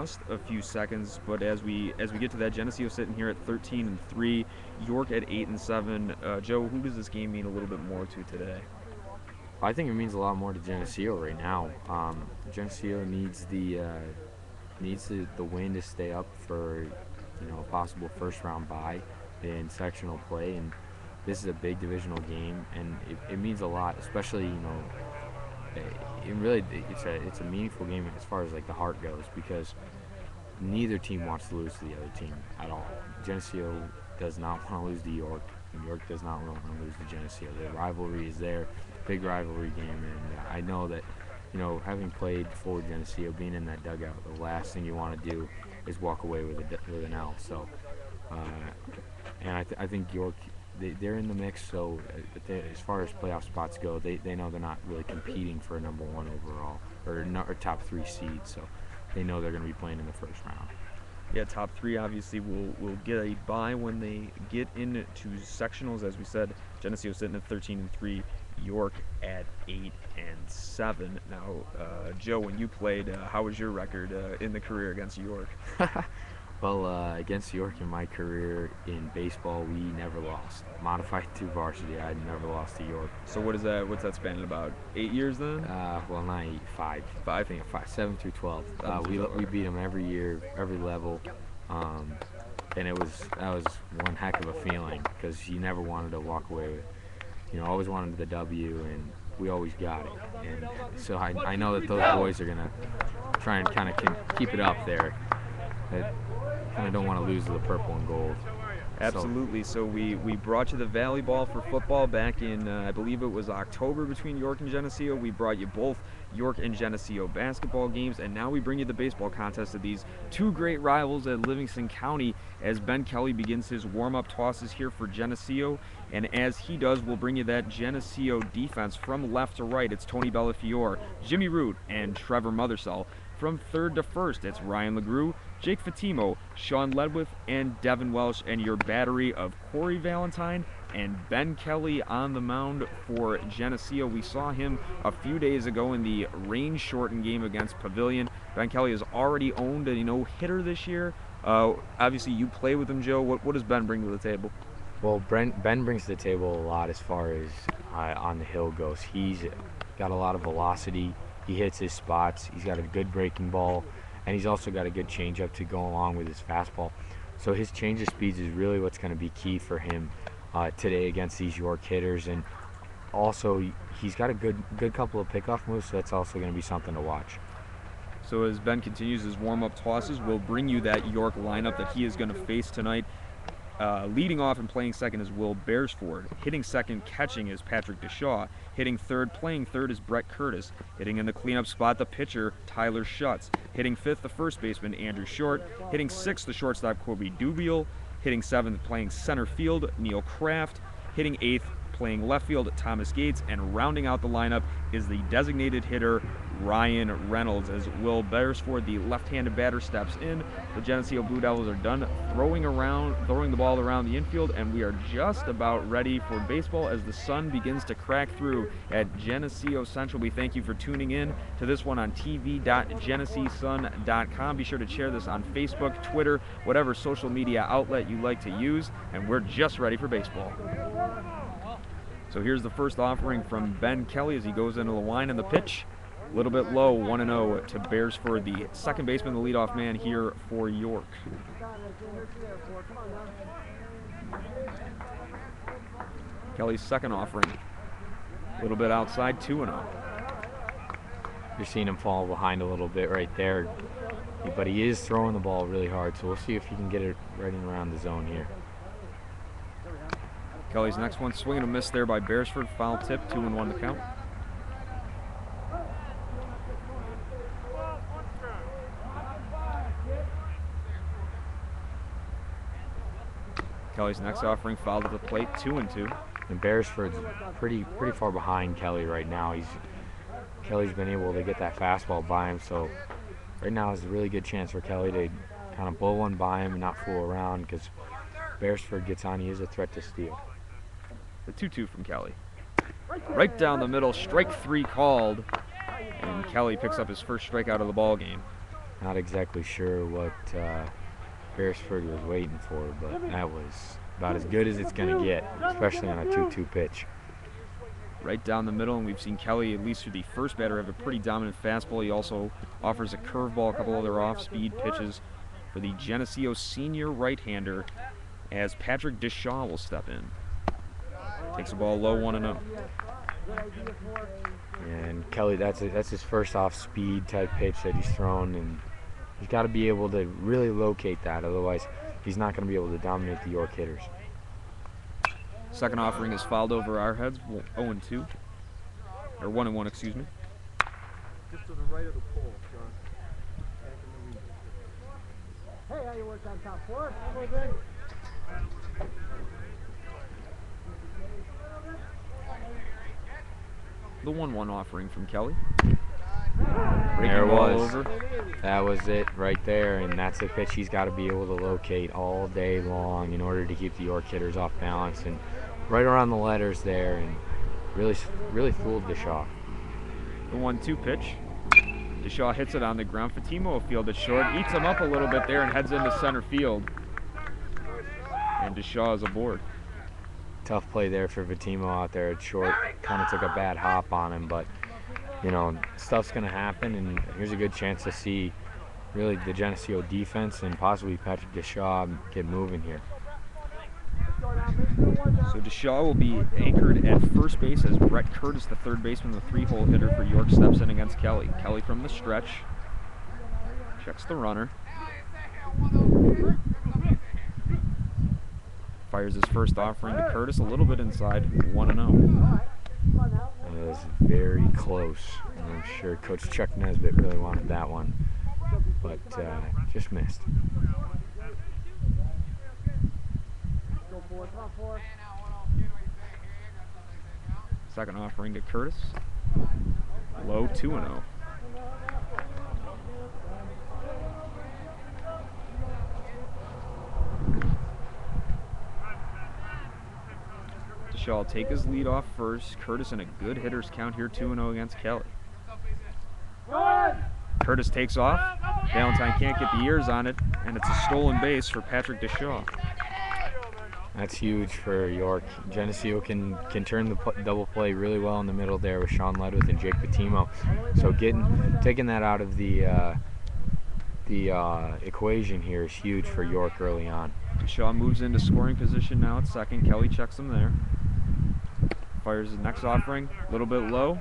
just a few seconds, but as we get to that, Geneseo sitting here at 13-3, York at 8-7. Joe, who does this game mean a little bit more to today? I think it means a lot more to Geneseo right now. Geneseo needs the win to stay up for a possible first round bye in sectional play, and this is a big divisional game, and it means a lot, especially it's a meaningful game as far as like the heart goes, because neither team wants to lose to the other team at all. Geneseo does not want to lose to York, and York does not want to lose to Geneseo. The rivalry is there, big rivalry game, and I know that having played for Geneseo, being in that dugout, the last thing you want to do is walk away with an L. So, and I think York, they're in the mix. So, as far as playoff spots go, they know they're not really competing for a number 1 overall or top 3 seed. So, they know they're going to be playing in the first round. Yeah, top 3 obviously will get a bye when they get into sectionals. As we said, Geneseo sitting at 13-3. York at 8-7. Now, Joe, when you played, how was your record in the career against York? Well, against York in my career in baseball, we never lost. Modified to varsity, I never lost to York. So what's that spanning about? 8 years then? Well, not 8, 5. 5? 5, 7 through 12. We beat them every year, every level. And that was one heck of a feeling, because you never wanted to walk away with, always wanted the W, and we always got it. And so I know that those boys are going to try and kind of keep it up there. They kind of don't want to lose to the purple and gold. Absolutely. So we brought you the Valley Ball for football back in, I believe it was October, between York and Geneseo. We brought you both York and Geneseo basketball games, and now we bring you the baseball contest of these two great rivals at Livingston County as Ben Kelly begins his warm-up tosses here for Geneseo. And as he does, we'll bring you that Geneseo defense from left to right. It's Tony Bellafiore, Jimmy Root, and Trevor Mothersell. From third to first, it's Ryan LeGroux, Jake Fatimo, Sean Ledwith, and Devin Welsh, and your battery of Corey Valentine and Ben Kelly on the mound for Geneseo. We saw him a few days ago in the rain-shortened game against Pavilion. Ben Kelly has already owned a no-hitter this year. Obviously, you play with him, Joe. What does Ben bring to the table? Well, Ben brings to the table a lot as far as on the hill goes. He's got a lot of velocity. He hits his spots. He's got a good breaking ball, and he's also got a good changeup to go along with his fastball. So his change of speeds is really what's going to be key for him today against these York hitters. And also, he's got a good couple of pickoff moves, so that's also going to be something to watch. So as Ben continues his warm-up tosses, we'll bring you that York lineup that he is going to face tonight. Leading off and playing second is Will Beresford. Hitting second, catching is Patrick DeShaw. Hitting third, playing third is Brett Curtis. Hitting in the cleanup spot, the pitcher, Tyler Schutz. Hitting fifth, the first baseman, Andrew Short. Hitting sixth, the shortstop, Corby Dubiel. Hitting seventh, playing center field, Neil Kraft. Hitting eighth, playing left field, Thomas Gates. And rounding out the lineup is the designated hitter, Ryan Reynolds. As Will Beresford, the left-handed batter, steps in. The Geneseo Blue Devils are done throwing the ball around the infield, and we are just about ready for baseball as the sun begins to crack through at Geneseo Central. We thank you for tuning in to this one on tv.GeneseeSun.com. Be sure to share this on Facebook, Twitter, whatever social media outlet you like to use, and we're just ready for baseball. So here's the first offering from Ben Kelly as he goes into the line and the pitch. A little bit low, 1-0 to Beresford, the second baseman, the leadoff man here for York. Kelly's second offering, a little bit outside, 2-0. You're seeing him fall behind a little bit right there, but he is throwing the ball really hard, so we'll see if he can get it right in around the zone here. Kelly's next one, swing and a miss there by Beresford, foul tip, 2-1 to count. Kelly's next offering fouled at the plate, 2-2. And Beresford's pretty far behind Kelly right now. Kelly's been able to get that fastball by him, so right now is a really good chance for Kelly to kind of blow one by him and not fool around, because Beresford gets on, he is a threat to steal. The 2-2 from Kelly. Right down the middle, strike three called, and Kelly picks up his first strikeout of the ball game. Not exactly sure what Beresford was waiting for, but that was about as good as it's going to get, especially on a 2-2 pitch. Right down the middle, and we've seen Kelly, at least through the first batter, have a pretty dominant fastball. He also offers a curveball, a couple other off-speed pitches for the Geneseo senior right-hander as Patrick Deshaw will step in. Takes the ball low, 1-0. And Kelly, that's his first off-speed type pitch that he's thrown, and he's got to be able to really locate that. Otherwise, he's not going to be able to dominate the York hitters. Second offering is fouled over our heads, 0-2. Or 1-1, excuse me. Just to the right of the pole, John. Hey, how you work on top four? The 1-1 offering from Kelly. There it was. Over. That was it right there, and that's a pitch he's got to be able to locate all day long in order to keep the York hitters off balance, and right around the letters there, and really fooled Deshaw. The 1-2 pitch. Deshaw hits it on the ground. Fatimo will field it short, eats him up a little bit there, and heads into center field. And Deshaw is aboard. Tough play there for Fatimo out there at short. Kind of took a bad hop on him, but you know, stuff's going to happen, and here's a good chance to see really the Geneseo defense and possibly Patrick Deshaw get moving here. So Deshaw will be anchored at first base as Brett Curtis, the third baseman, the 3-hole hitter for York, steps in against Kelly. Kelly from the stretch. Checks the runner. Fires his first offering to Curtis, a little bit inside, 1-0. It was very close. I'm sure Coach Chuck Nesbitt really wanted that one, but just missed. Second offering to Curtis. Low, 2-0. Deshaw will take his lead off first. Curtis in a good hitter's count here, 2-0 against Kelly. Curtis takes off. Valentine can't get the ears on it, and it's a stolen base for Patrick Deshaw. That's huge for York. Geneseo can turn the double play really well in the middle there with Sean Ledwith and Jake Patimo. So taking that out of the equation here is huge for York early on. Deshaw moves into scoring position now at second. Kelly checks him there. Fires his next offering, a little bit low.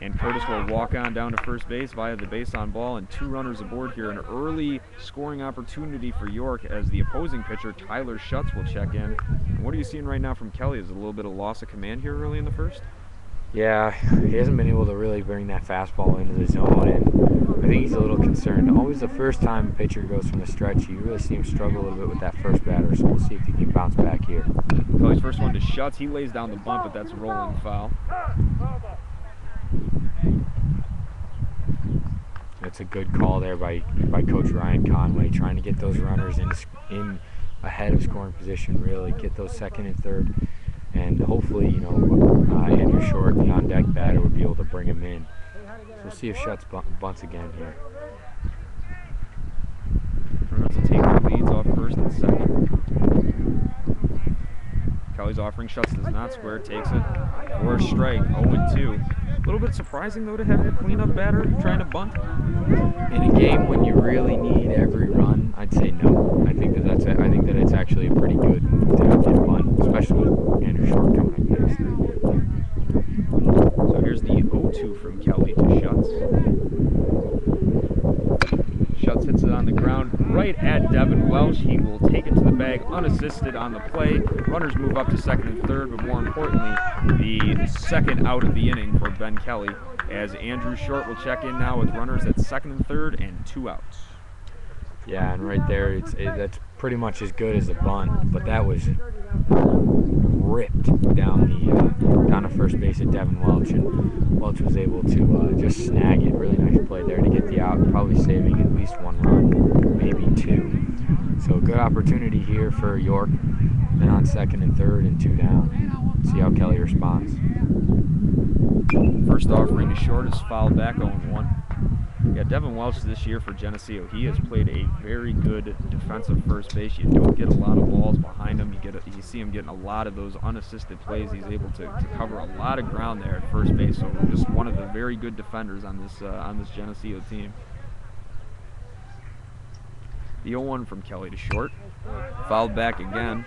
And Curtis will walk on down to first base via the base on ball, and 2 runners aboard here. An early scoring opportunity for York as the opposing pitcher, Tyler Schutz, will check in. And what are you seeing right now from Kelly? Is it a little bit of loss of command here early in the first? Yeah, he hasn't been able to really bring that fastball into the zone, and I think he's a little concerned. Always the first time a pitcher goes from the stretch, you really see him struggle a little bit with that first batter, so we'll see if he can bounce back here. Kelly's first one to Schutz. He lays down the bunt, but that's a rolling foul. That's a good call there by Coach Ryan Conway, trying to get those runners in ahead of scoring position, really get those second and third, and hopefully, you know, Andrew Short, the on-deck batter, would be able to bring him in. So we'll see if Schutz bunts again here. Runners will take their leads off first and second. Kelly's offering. Schutz does not square, takes it for a strike, 0-2. A little bit surprising, though, to have a cleanup batter trying to bunt. In a game when you really need every run, I'd say no. I think that it's actually a pretty good move to have him bunt, especially with Andrew Short coming up next. So here's the 0-2 from Kelly to Schutz. Schutz hits it on the ground right at Devin Welsh. He will take it to the bag unassisted on the play. Runners move up to second and third, but more importantly, the second out of the inning for Ben Kelly, as Andrew Short will check in now with runners at second and third and 2 outs. Yeah, and right there, that's pretty much as good as a bunt, but that was ripped down to first base at Devin Welch, and Welch was able to just snag it. Really nice play there to get the out, probably saving at least 1 run, maybe 2. So good opportunity here for York. Then on second and third and 2 down. See how Kelly responds. First offering to Short is fouled back, 0-1. Yeah, Devin Welch this year for Geneseo, he has played a very good defensive first base. You don't get a lot of balls behind him. You see him getting a lot of those unassisted plays. He's able to cover a lot of ground there at first base. So just one of the very good defenders on this Geneseo team. The 0-1 from Kelly to short. Fouled back again.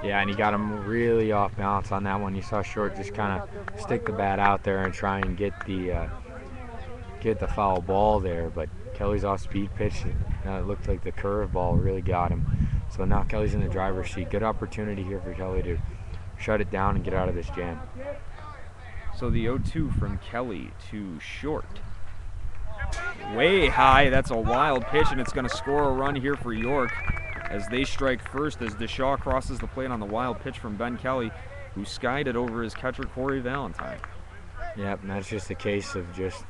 Yeah, and he got him really off balance on that one. You saw Short just kind of stick the bat out there and try and get the foul ball there, but Kelly's off-speed pitch. It looked like the curve ball really got him. So now Kelly's in the driver's seat. Good opportunity here for Kelly to shut it down and get out of this jam. So the 0-2 from Kelly to short. Way high. That's a wild pitch, and it's going to score a run here for York as they strike first as Deshaw crosses the plate on the wild pitch from Ben Kelly, who skied it over his catcher, Corey Valentine. Yep, and that's just a case of just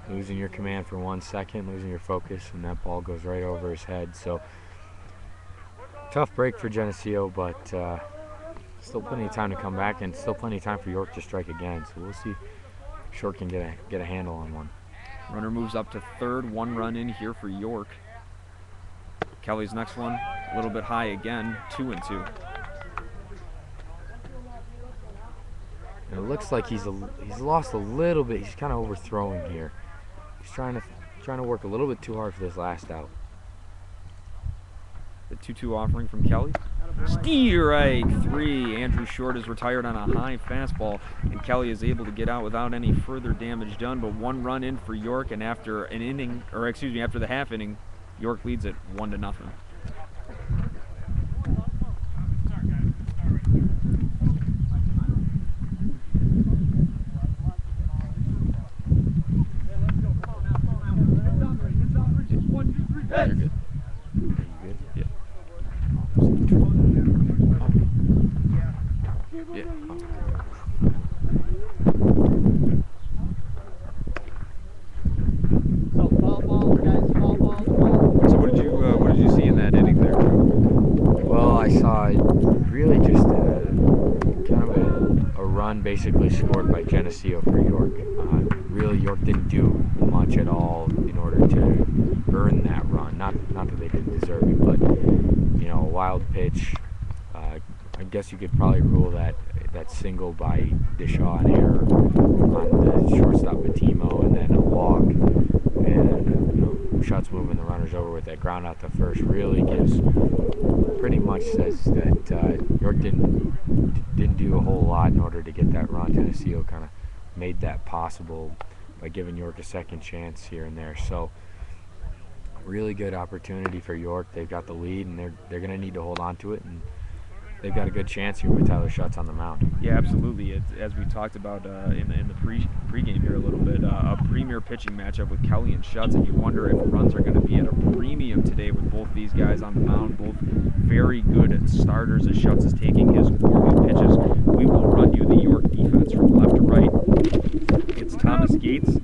losing your command for 1 second, losing your focus, and that ball goes right over his head. So tough break for Geneseo, but still plenty of time to come back, and still plenty of time for York to strike again. So we'll see if Short can get a handle on one. Runner moves up to third, 1 run in here for York. Kelly's next one, a little bit high again, 2-2. And it looks like he's lost a little bit. He's kind of overthrowing here. He's trying to work a little bit too hard for this last out. The 2-2 offering from Kelly. Strike 3. Andrew Short is retired on a high fastball, and Kelly is able to get out without any further damage done. But 1 run in for York, and after the half inning, York leads it 1-0. You're good. You good? Yeah. Yeah. So foul ball, guys, foul ball. So what did you see in that inning there? Well, I saw really just kind of a run basically scored by Geneseo for York. Really, York didn't do much at all in order to earn that run. Not that they didn't deserve it, but a wild pitch. I guess you could probably rule that single by Deshaw an error on the shortstop Batimo, and then a walk, and Shuts moving the runners over with that ground out to first really pretty much says that York didn't do a whole lot in order to get that run. Geneseo kind of made that possible by giving York a second chance here and there. So really good opportunity for York. They've got the lead, and they're going to need to hold on to it, and they've got a good chance here with Tyler Shuts on the mound. Yeah, absolutely. It's, as we talked about in the pregame here a little bit, a premier pitching matchup with Kelly and Shuts, and you wonder if runs are going to be at a premium today with both these guys on the mound, both very good starters as Shuts is taking his 4 good pitches. We will run you the York defense from left to right. It's Thomas Gates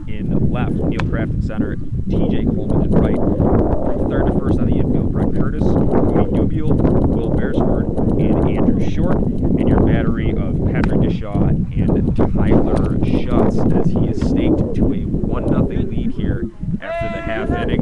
in left, Neil Kraft in center, TJ Coleman in right. From third to first on the infield, Brett Curtis, Cody Dubiel, Will Beresford, and Andrew Short, and your battery of Patrick Deshaw and Tyler Shuts as he is staked to a 1-0 lead here after the half inning.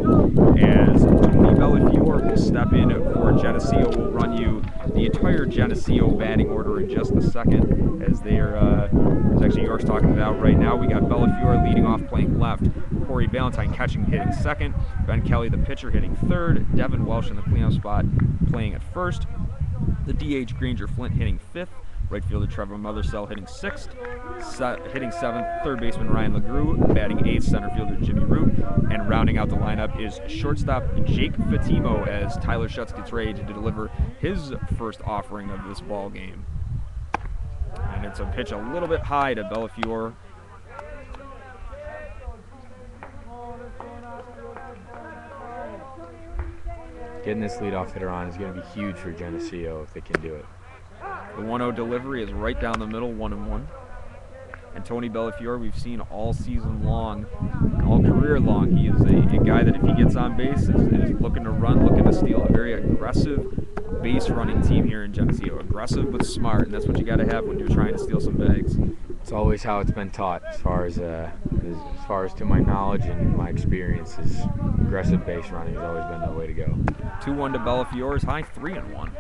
As Tony Bellafiore will step in for Geneseo. We'll run you the entire Geneseo batting order in just a second, as as actually York's talking about right now. We got Bellafiore leading off, playing left, Corey Valentine catching, hitting second, Ben Kelly the pitcher hitting third, Devin Welsh in the cleanup spot playing at first, the DH Granger Flint hitting fifth, right fielder Trevor Mothersell hitting sixth, hitting seventh, third baseman Ryan LeGroux, batting eighth, center fielder Jimmy Root, and rounding out the lineup is shortstop Jake Fatimo as Tyler Shuts gets ready to deliver his first offering of this ball game. And it's a pitch a little bit high to Bellafiore. Getting this leadoff hitter on is going to be huge for Geneseo if they can do it. The 1-0 delivery is right down the middle, 1-1. And Tony Bellafiore, we've seen all season long, all career long, he is a guy that if he gets on base is looking to run, looking to steal. A very aggressive base running team here in Geneseo. Aggressive but smart, and that's what you got to have when you're trying to steal some bags. It's always how it's been taught, as far as to my knowledge and my experience, is aggressive base running has always been the way to go. 2-1 to Bellafiore's high, 3-1.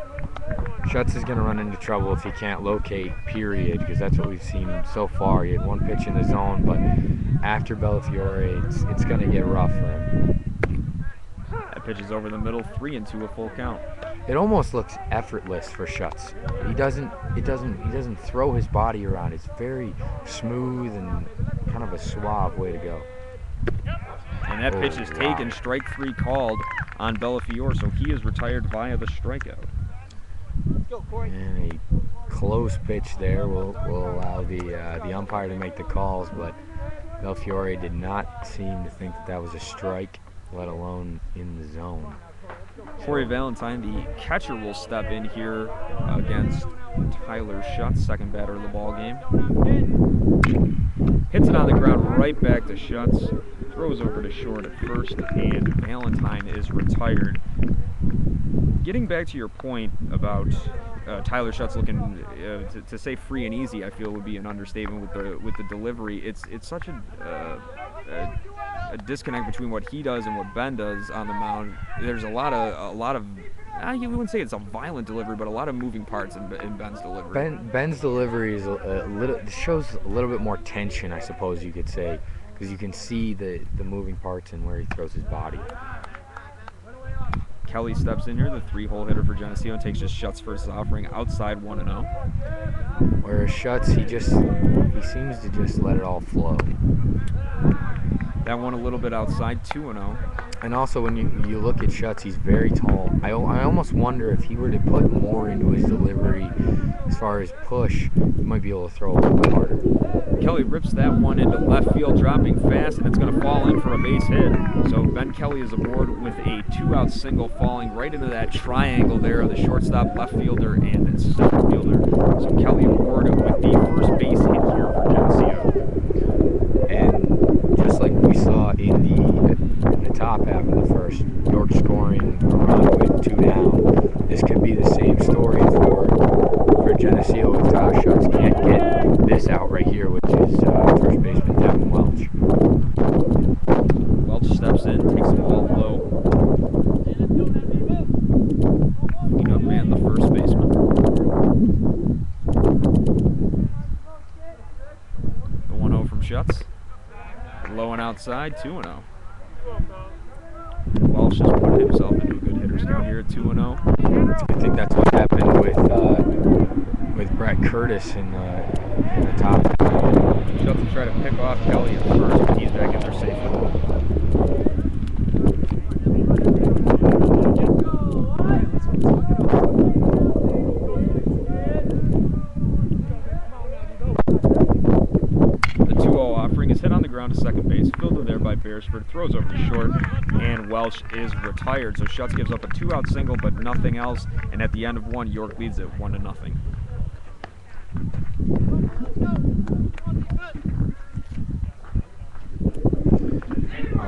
Schutz is going to run into trouble if he can't locate, period, because that's what we've seen so far. He had one pitch in the zone, but after Bellafiore, it's going to get rough for him. That pitch is over the middle, 3-2, a full count. It almost looks effortless for Schutz. He doesn't throw his body around. It's very smooth and kind of a suave way to go. And that pitch is taken, strike 3 called on Bellafiore, so he is retired via the strikeout. And a close pitch there will allow the umpire to make the calls, but Bellafiore did not seem to think that was a strike, let alone in the zone. Corey Valentine, the catcher, will step in here against Tyler Schutz, second batter of the ball game. Hits it on the ground right back to Schutz. Throws over to short at first, and Valentine is retired. Getting back to your point about Tyler Schutz looking to say free and easy, I feel would be an understatement with the delivery. It's such a disconnect between what he does and what Ben does on the mound. There's a lot of you wouldn't say it's a violent delivery, but a lot of moving parts in Ben's delivery. Ben's delivery is shows a little bit more tension, I suppose you could say, because you can see the moving parts and where he throws his body. Kelly steps in here, the 3-hole hitter for Geneseo, and takes just Schutz first offering outside 1-0. Whereas Schutz, he seems to just let it all flow. That one a little bit outside, 2-0. And also, when you look at Schutz, he's very tall. I almost wonder if he were to put more into his delivery as far as push, he might be able to throw a little bit harder. Kelly rips that one into left field, dropping fast, and it's going to fall in for a base hit. So Ben Kelly is aboard with a 2-out single, falling right into that triangle there of the shortstop, left fielder, and the center fielder. So Kelly aboard with the first base hit here for Geneseo. And just like we saw in the top half of the first, York scoring a run with 2 down. This could be the same story for Geneseo if Tyler Schutz can't get this out right here, which is first baseman Devin Welch. Welch steps in, takes the ball low. Cleanup man, the first baseman. The 1-0 from Schutz. Low and outside, 2-0. Welch just put himself into a good hitter's count here at 2-0. I think that's what happened with Brett Curtis in the top. Schutz will try to pick off Kelly at first, but he's back in there safely. The 2-0 offering is hit on the ground to second base, fielded there by Beresford, throws over to short, and Welch is retired. So Schutz gives up a 2-out single, but nothing else, and at the end of one, York leads it 1-0.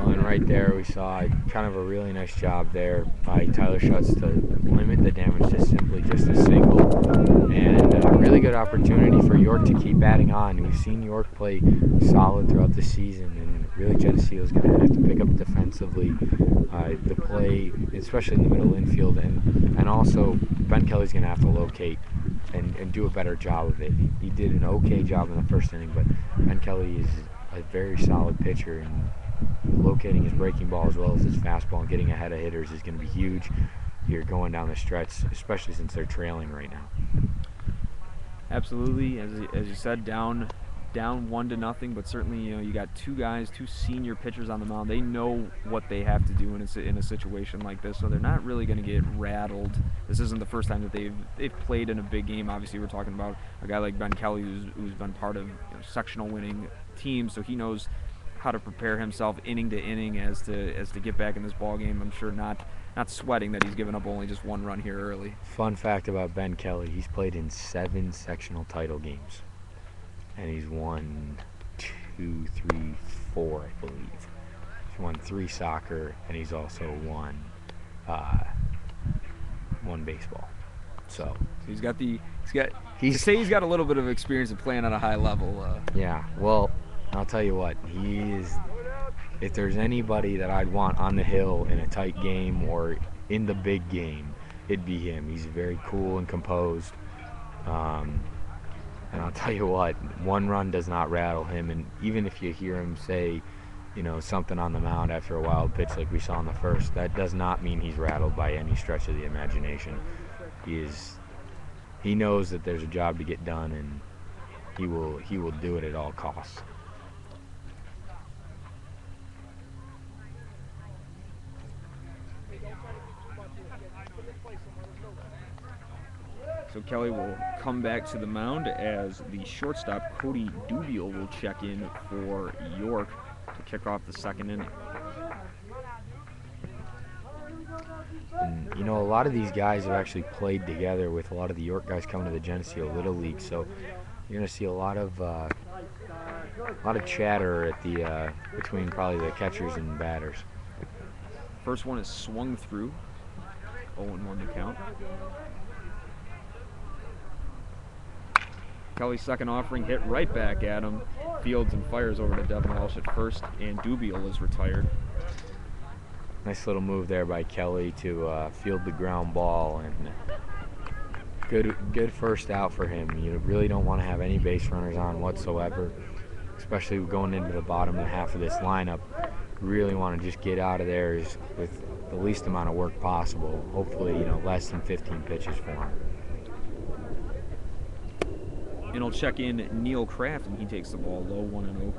And right there we saw kind of a really nice job there by Tyler Schutz to limit the damage to simply just a single, and a really good opportunity for York to keep adding on. We've seen York play solid throughout the season, and really Geneseo is going to have to pick up defensively the play, especially in the middle infield, and also Ben Kelly's going to have to locate and do a better job of it. He did an okay job in the first inning, but Ben Kelly is a very solid pitcher, and locating his breaking ball as well as his fastball and getting ahead of hitters is going to be huge here going down the stretch, especially since they're trailing right now. Absolutely, as you said, down 1-0, but certainly you got two senior pitchers on the mound. They know what they have to do in a situation like this, so they're not really going to get rattled. This isn't the first time that they've played in a big game. Obviously, we're talking about a guy like Ben Kelly who's been part of sectional winning teams, so he knows how to prepare himself inning to inning as to get back in this ball game. I'm sure not sweating that he's given up only just one run here early. Fun fact about Ben Kelly, he's played in 7 sectional title games, and he's won 2, 3, 4, I believe. He's won 3 soccer, and he's also won baseball. So he's got a little bit of experience of playing on a high level. Yeah, well, I'll tell you what, if there's anybody that I'd want on the hill in a tight game or in the big game, it'd be him. He's very cool and composed. And I'll tell you what, one run does not rattle him. And even if you hear him say, something on the mound after a wild pitch like we saw in the first, that does not mean he's rattled by any stretch of the imagination. He knows that there's a job to get done, and he will do it at all costs. So Kelly will come back to the mound as the shortstop, Cody Dubiel, will check in for York to kick off the second inning. And, a lot of these guys have actually played together with a lot of the York guys coming to the Geneseo Little League, so you're going to see a lot of chatter at the between probably the catchers and batters. First one is swung through, 0-1 to count. Kelly's second offering hit right back at him. Fields and fires over to Devin Walsh at first, and Dubiel is retired. Nice little move there by Kelly to field the ground ball, and good first out for him. You really don't want to have any base runners on whatsoever, especially going into the bottom half of this lineup. You really want to just get out of there with the least amount of work possible. Hopefully, less than 15 pitches for him. And he'll check in Neil Kraft, and he takes the ball low, 1-0.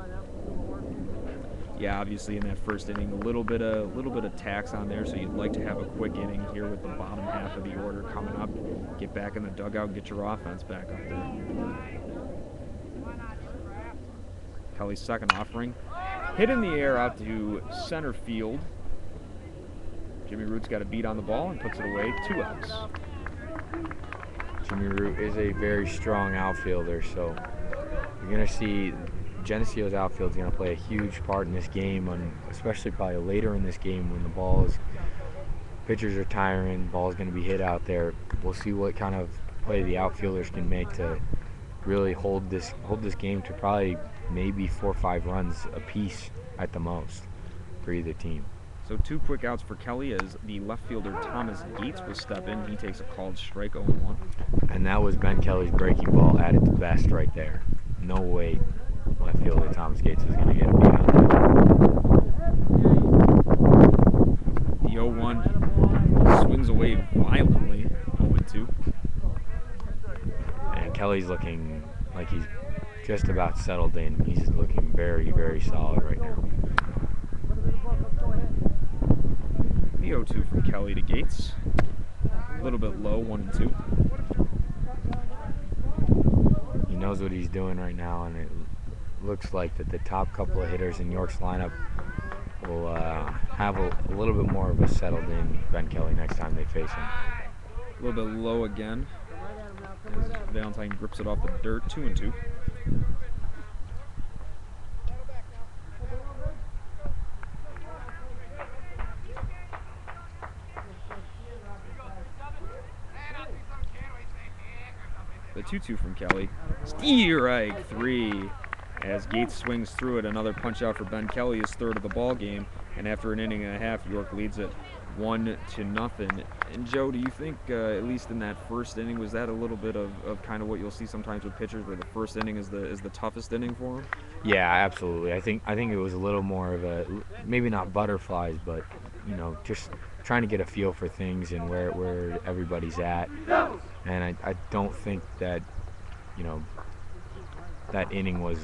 Yeah, obviously in that first inning, a little bit of tax on there, so you'd like to have a quick inning here with the bottom half of the order coming up. Get back in the dugout, get your offense back up there. Kelly's second offering, hit in the air out to center field. Jimmy Root's got a beat on the ball and puts it away, 2 outs. Jimmy Root is a very strong outfielder, so you're going to see Geneseo's outfield is going to play a huge part in this game, and especially probably later in this game when pitchers are tiring, ball's going to be hit out there. We'll see what kind of play the outfielders can make to really hold this game to probably maybe 4 or 5 runs apiece at the most for either team. So 2 quick outs for Kelly as the left fielder Thomas Gates will step in. He takes a called strike, 0-1. And that was Ben Kelly's breaking ball at its best right there. No way left fielder Thomas Gates was going to get a beat on that. The 0-1 swings away violently, 0-2. And Kelly's looking like he's just about settled in. He's looking very, very solid right now. The 0-2 from Kelly to Gates. A little bit low, 1-2. He knows what he's doing right now, and it looks like that the top couple of hitters in York's lineup will have a little bit more of a settled in Ben Kelly next time they face him. A little bit low again as Valentine grips it off the dirt, 2-2. The 2-2 from Kelly. Strike 3 as Gates swings through it. Another punch out for Ben Kelly, his third of the ball game. And after an inning and a half, York leads it 1-0. And Joe, do you think, at least in that first inning, was that a little bit of kind of what you'll see sometimes with pitchers, where the first inning is the toughest inning for them? Yeah, absolutely. I think it was a little more of a, maybe not butterflies, but just trying to get a feel for things and where everybody's at. And I don't think that that inning was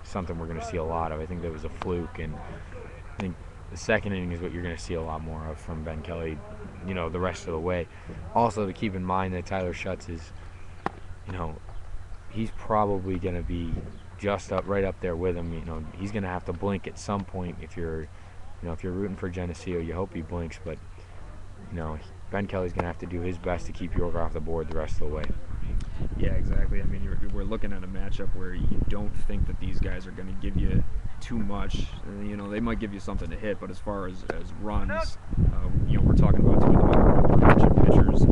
something we're going to see a lot of. I think that was a fluke, and I think the second inning is what you're going to see a lot more of from Ben Kelly, the rest of the way. Also, to keep in mind that Tyler Schutz is, he's probably going to be just right up there with him. He's going to have to blink at some point. If you're rooting for Geneseo, you hope he blinks, but Ben Kelly's going to have to do his best to keep York off the board the rest of the way. Yeah, exactly. I mean, we're looking at a matchup where you don't think that these guys are going to give you too much. They might give you something to hit, but as far as runs, we're talking about 2 of the better run production pitchers pitchers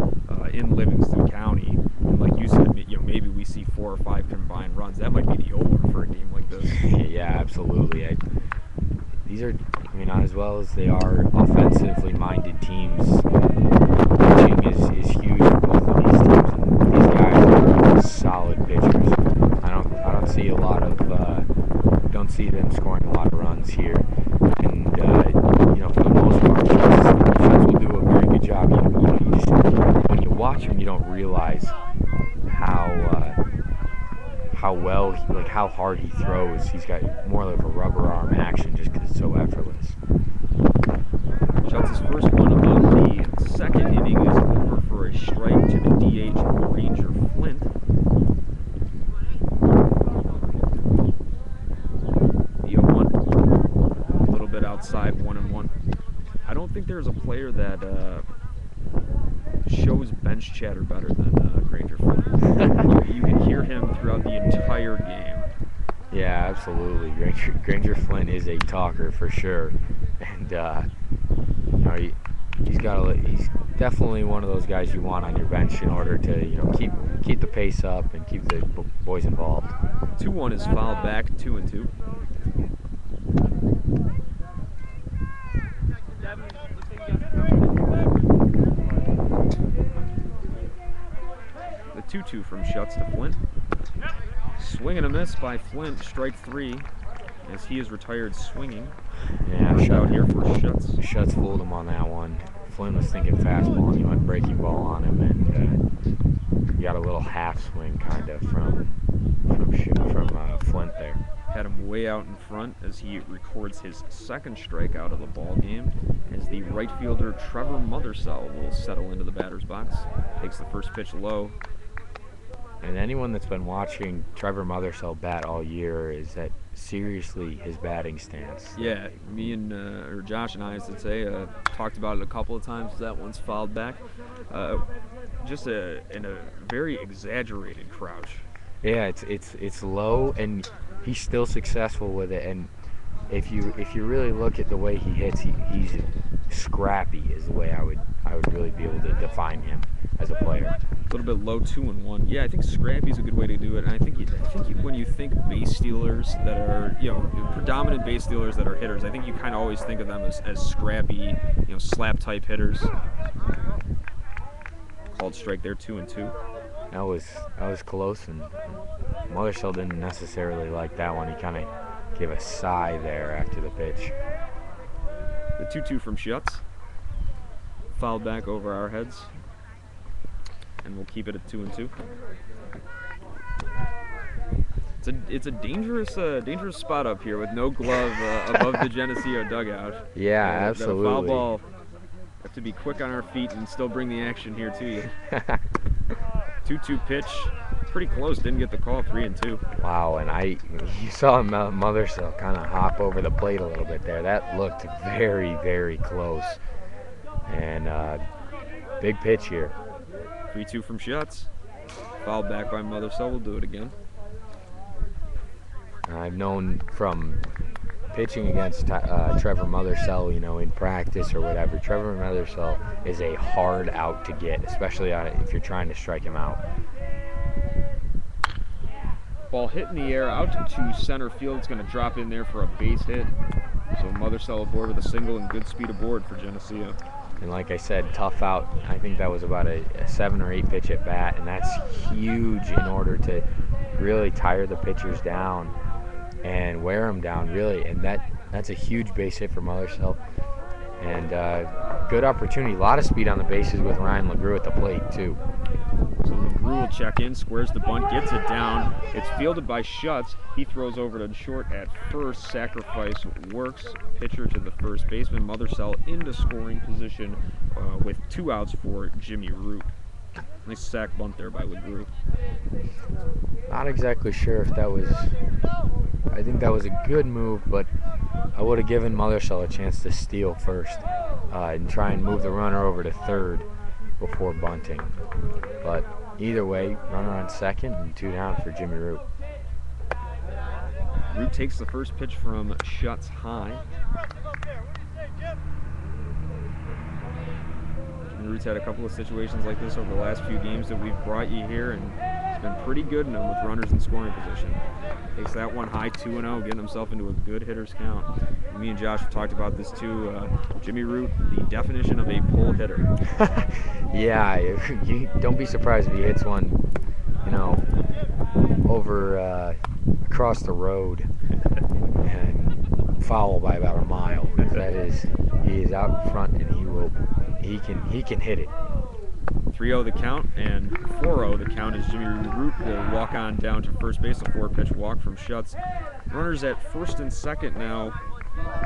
in Livingston County. And like you said, maybe we see 4 or 5 combined runs. That might be the over for a game like this. Yeah, absolutely. These are, as well as they are offensively minded teams, pitching is huge for both of these teams, and these guys are solid pitchers. I don't see them scoring a lot of runs here, and for the most part, Shuts will do a very good job. You just, when you watch him, you don't realize how well, how hard he throws. He's got more like a rubber arm action just because it's so effortless. Shuts' first one of the second inning is over for a strike to the DH Ranger Flint. The 0-1, a little bit outside, 1-1. I don't think there's a player that shows bench chatter better than Granger Flint. You can hear him throughout the entire game. Yeah, absolutely. Granger Flint is a talker for sure, and he's definitely one of those guys you want on your bench in order to keep the pace up and keep the boys involved. 2-1 is fouled back, 2-2. The 2-2 from Shuts to Flint. Swing and a miss by Flint, strike 3, as he is retired swinging. Yeah, out here for Shuts. Shuts fooled him on that one. Flint was thinking fastball, and he went breaking ball on him, and he got a little half swing kind of from Flint there. Had him way out in front as he records his second strikeout of the ball game, as the right fielder Trevor Mothersell will settle into the batter's box. Takes the first pitch low. And anyone that's been watching Trevor Mothersell bat all year is that seriously his batting stance. Yeah, me and or Josh and I should say talked about it a couple of times. That one's fouled back. Just in a very exaggerated crouch. Yeah, it's low, and he's still successful with it. And if you really look at the way he hits, he's scrappy is the way I would really be able to define him as a player. A little bit low, 2-1. Yeah, I think scrappy is a good way to do it. And I think when you think base stealers that are, predominant base stealers that are hitters, I think you kind of always think of them as scrappy, slap type hitters. Called strike there, 2-2. That was close, and Mothersell didn't necessarily like that one. He kind of gave a sigh there after the pitch. The 2-2 from Shuts. Fouled back over our heads. And we'll keep it at 2-2. It's a dangerous spot up here with no glove above the Geneseo dugout. Yeah, absolutely. The foul ball. Have to be quick on our feet and still bring the action here to you. 2-2 pitch, pretty close. Didn't get the call. 3-2. Wow, and you saw Mothersell kind of hop over the plate a little bit there. That looked very, very close. And big pitch here. 3-2 from Shuts. Fouled back by Mothersell. We'll do it again. I've known from pitching against Trevor Mothersell, in practice or whatever, Trevor Mothersell is a hard out to get, especially if you're trying to strike him out. Ball hit in the air out to center field. It's going to drop in there for a base hit. So Mothersell aboard with a single and good speed aboard for Geneseo. And like I said, tough out. I think that was about a 7 or 8 pitch at bat, and that's huge in order to really tire the pitchers down and wear them down, really. And that's a huge base hit for Mothersell. And good opportunity. A lot of speed on the bases with Ryan LeGrew at the plate, too. So LeGrew will check in, squares the bunt, gets it down. It's fielded by Shuts. He throws over to short at first. Sacrifice works. Pitcher to the first baseman. Mothersell into scoring position with 2 outs for Jimmy Root. Nice sack bunt there by LeGrew. Not exactly sure if that was... I think that was a good move, but I would have given Mothersell a chance to steal first and try and move the runner over to third before bunting. But either way, runner on second and 2 down for Jimmy Root. Root takes the first pitch from Shuts high. Jimmy Root's had a couple of situations like this over the last few games that we've brought you here, and he's been pretty good in them with runners in scoring position. Takes that one high 2-0, getting himself into a good hitter's count. Me and Josh have talked about this too. Jimmy Root, the definition of a pull hitter. Yeah, you don't be surprised if he hits one, over across the road and foul by about a mile. He is out in front, and he can hit it. 3-0 the count, and 4-0 the count as Jimmy Root will walk on down to first base. A 4-pitch walk from Schutz. Runners at first and second now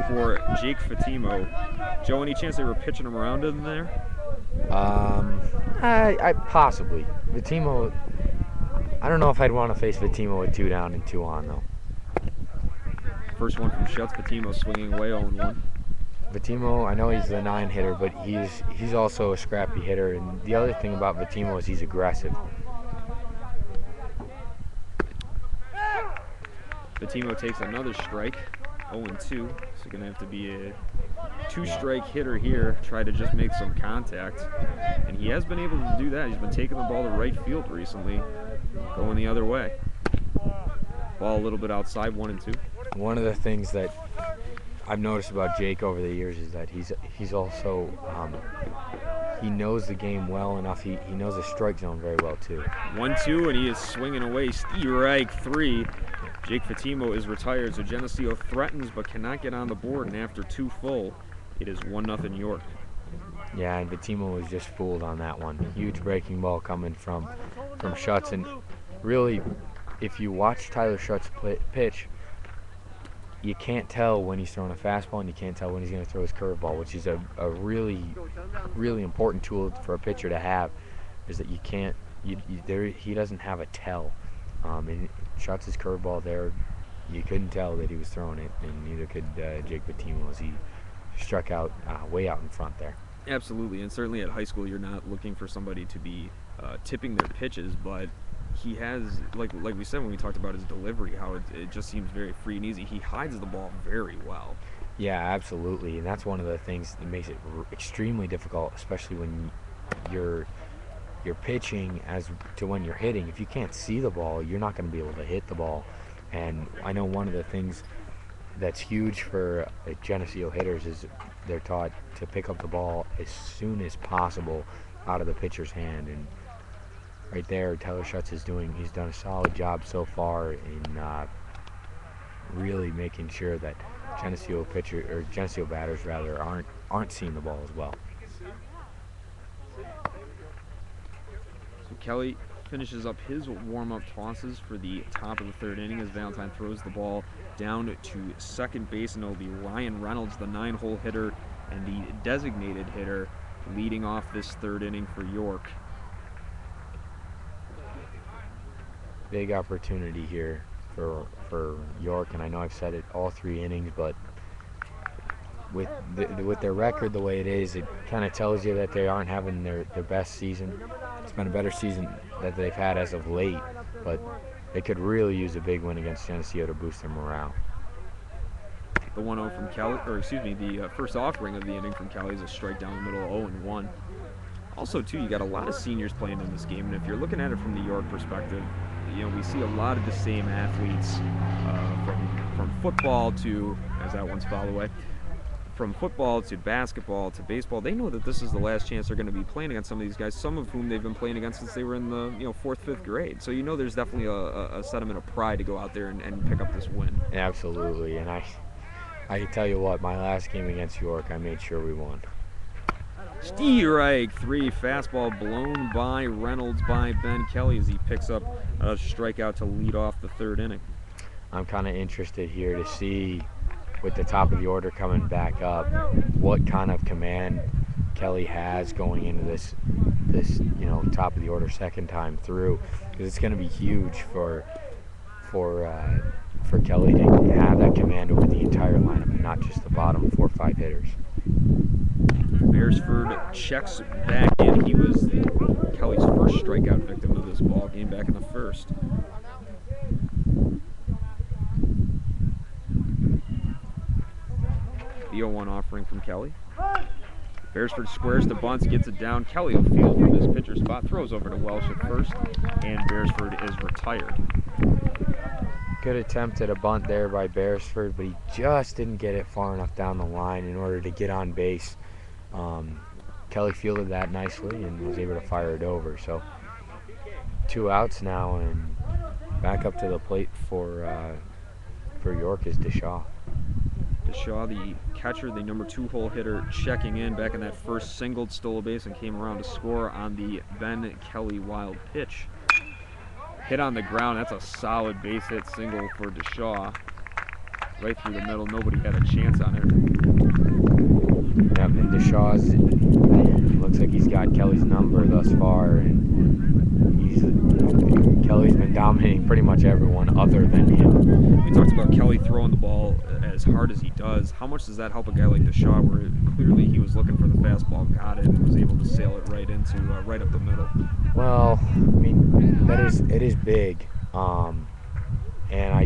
for Jake Fatimo. Joe, any chance they were pitching him around in there? I possibly. Fatimo, I don't know if I'd want to face Fatimo with 2 down and 2 on, though. First one from Schutz. Fatimo swinging away 0-1. Fatimo, I know he's the 9 hitter, but he's also a scrappy hitter. And the other thing about Fatimo is he's aggressive. Fatimo takes another strike, 0-2. So going to have to be a 2-strike hitter here, try to just make some contact. And he has been able to do that. He's been taking the ball to right field recently, going the other way. Ball a little bit outside, 1-2. One of the things that I've noticed about Jake over the years is that he's also he knows the game well enough. He knows the strike zone very well too. 1-2, and he is swinging away. Strike 3. Jake Fatimo is retired, so Geneseo threatens but cannot get on the board. And after 2 full, it is 1-0 York. Yeah, and Fatimo was just fooled on that one. Huge breaking ball coming from Schutz, and really, if you watch Tyler Schutz pitch, you can't tell when he's throwing a fastball, and you can't tell when he's going to throw his curveball, which is a really, really important tool for a pitcher to have, is that he doesn't have a tell. And Schutz's curveball there, you couldn't tell that he was throwing it, and neither could Jake Fatimo as he struck out way out in front there. Absolutely, and certainly at high school you're not looking for somebody to be tipping their pitches, but he has, like we said when we talked about his delivery, how it just seems very free and easy. He hides the ball very well. Yeah, absolutely, and that's one of the things that makes it extremely difficult, especially when you're pitching as to when you're hitting. If you can't see the ball, you're not going to be able to hit the ball. And I know one of the things that's huge for Geneseo hitters is they're taught to pick up the ball as soon as possible out of the pitcher's hand. And right there, Tyler Schutz he's done a solid job so far in really making sure that Geneseo batters aren't seeing the ball as well. So Kelly finishes up his warm-up tosses for the top of the 3rd inning as Valentine throws the ball down to second base, and it'll be Ryan Reynolds, the 9-hole hitter and the designated hitter, leading off this 3rd inning for York. Big opportunity here for York, and I know I've said it all 3 innings, but with their record the way it is, it kind of tells you that they aren't having their best season. It's been a better season that they've had as of late, but they could really use a big win against Geneseo to boost their morale. The 1-0 from Kelly, the first offering of the inning from Kelly is a strike down the middle, 0-1. Also, too, you got a lot of seniors playing in this game, and if you're looking at it from the York perspective, we see a lot of the same athletes from football to, as that one's fouled away, from football to basketball to baseball. They know that this is the last chance they're going to be playing against some of these guys, some of whom they've been playing against since they were in the 4th, 5th grade. So there's definitely a sentiment of pride to go out there and pick up this win. Absolutely, and I tell you what, my last game against York, I made sure we won. Strike 3, fastball blown by Reynolds by Ben Kelly as he picks up a strikeout to lead off the 3rd inning. I'm kind of interested here to see, with the top of the order coming back up, what kind of command Kelly has going into this top of the order second time through, because it's going to be huge for Kelly to have that command over the entire lineup and not just the bottom 4 or 5 hitters. Beresford checks back in. He was Kelly's first strikeout victim of this ball game back in the 1st. The 0-1 offering from Kelly. Beresford squares to bunts, gets it down. Kelly will field from this pitcher spot, throws over to Welsh at first, and Beresford is retired. Good attempt at a bunt there by Beresford, but he just didn't get it far enough down the line in order to get on base. Kelly fielded that nicely and was able to fire it over. So 2 outs now, and back up to the plate for York is DeShaw. DeShaw, the catcher, the number 2 hole hitter, checking in back in that first, singled, stole a base, and came around to score on the Ben Kelly wild pitch. Hit on the ground. That's a solid base hit single for DeShaw. Right through the middle. Nobody had a chance on it. Yep, and DeShaw's looks like he's got Kelly's number thus far, and Kelly's been dominating pretty much everyone other than him. We talked about Kelly throwing the ball as hard as he does. How much does that help a guy like DeShaw, where clearly he was looking for the fastball, got it, and was able to sail it right into right up the middle? Well, I mean, it is big, and I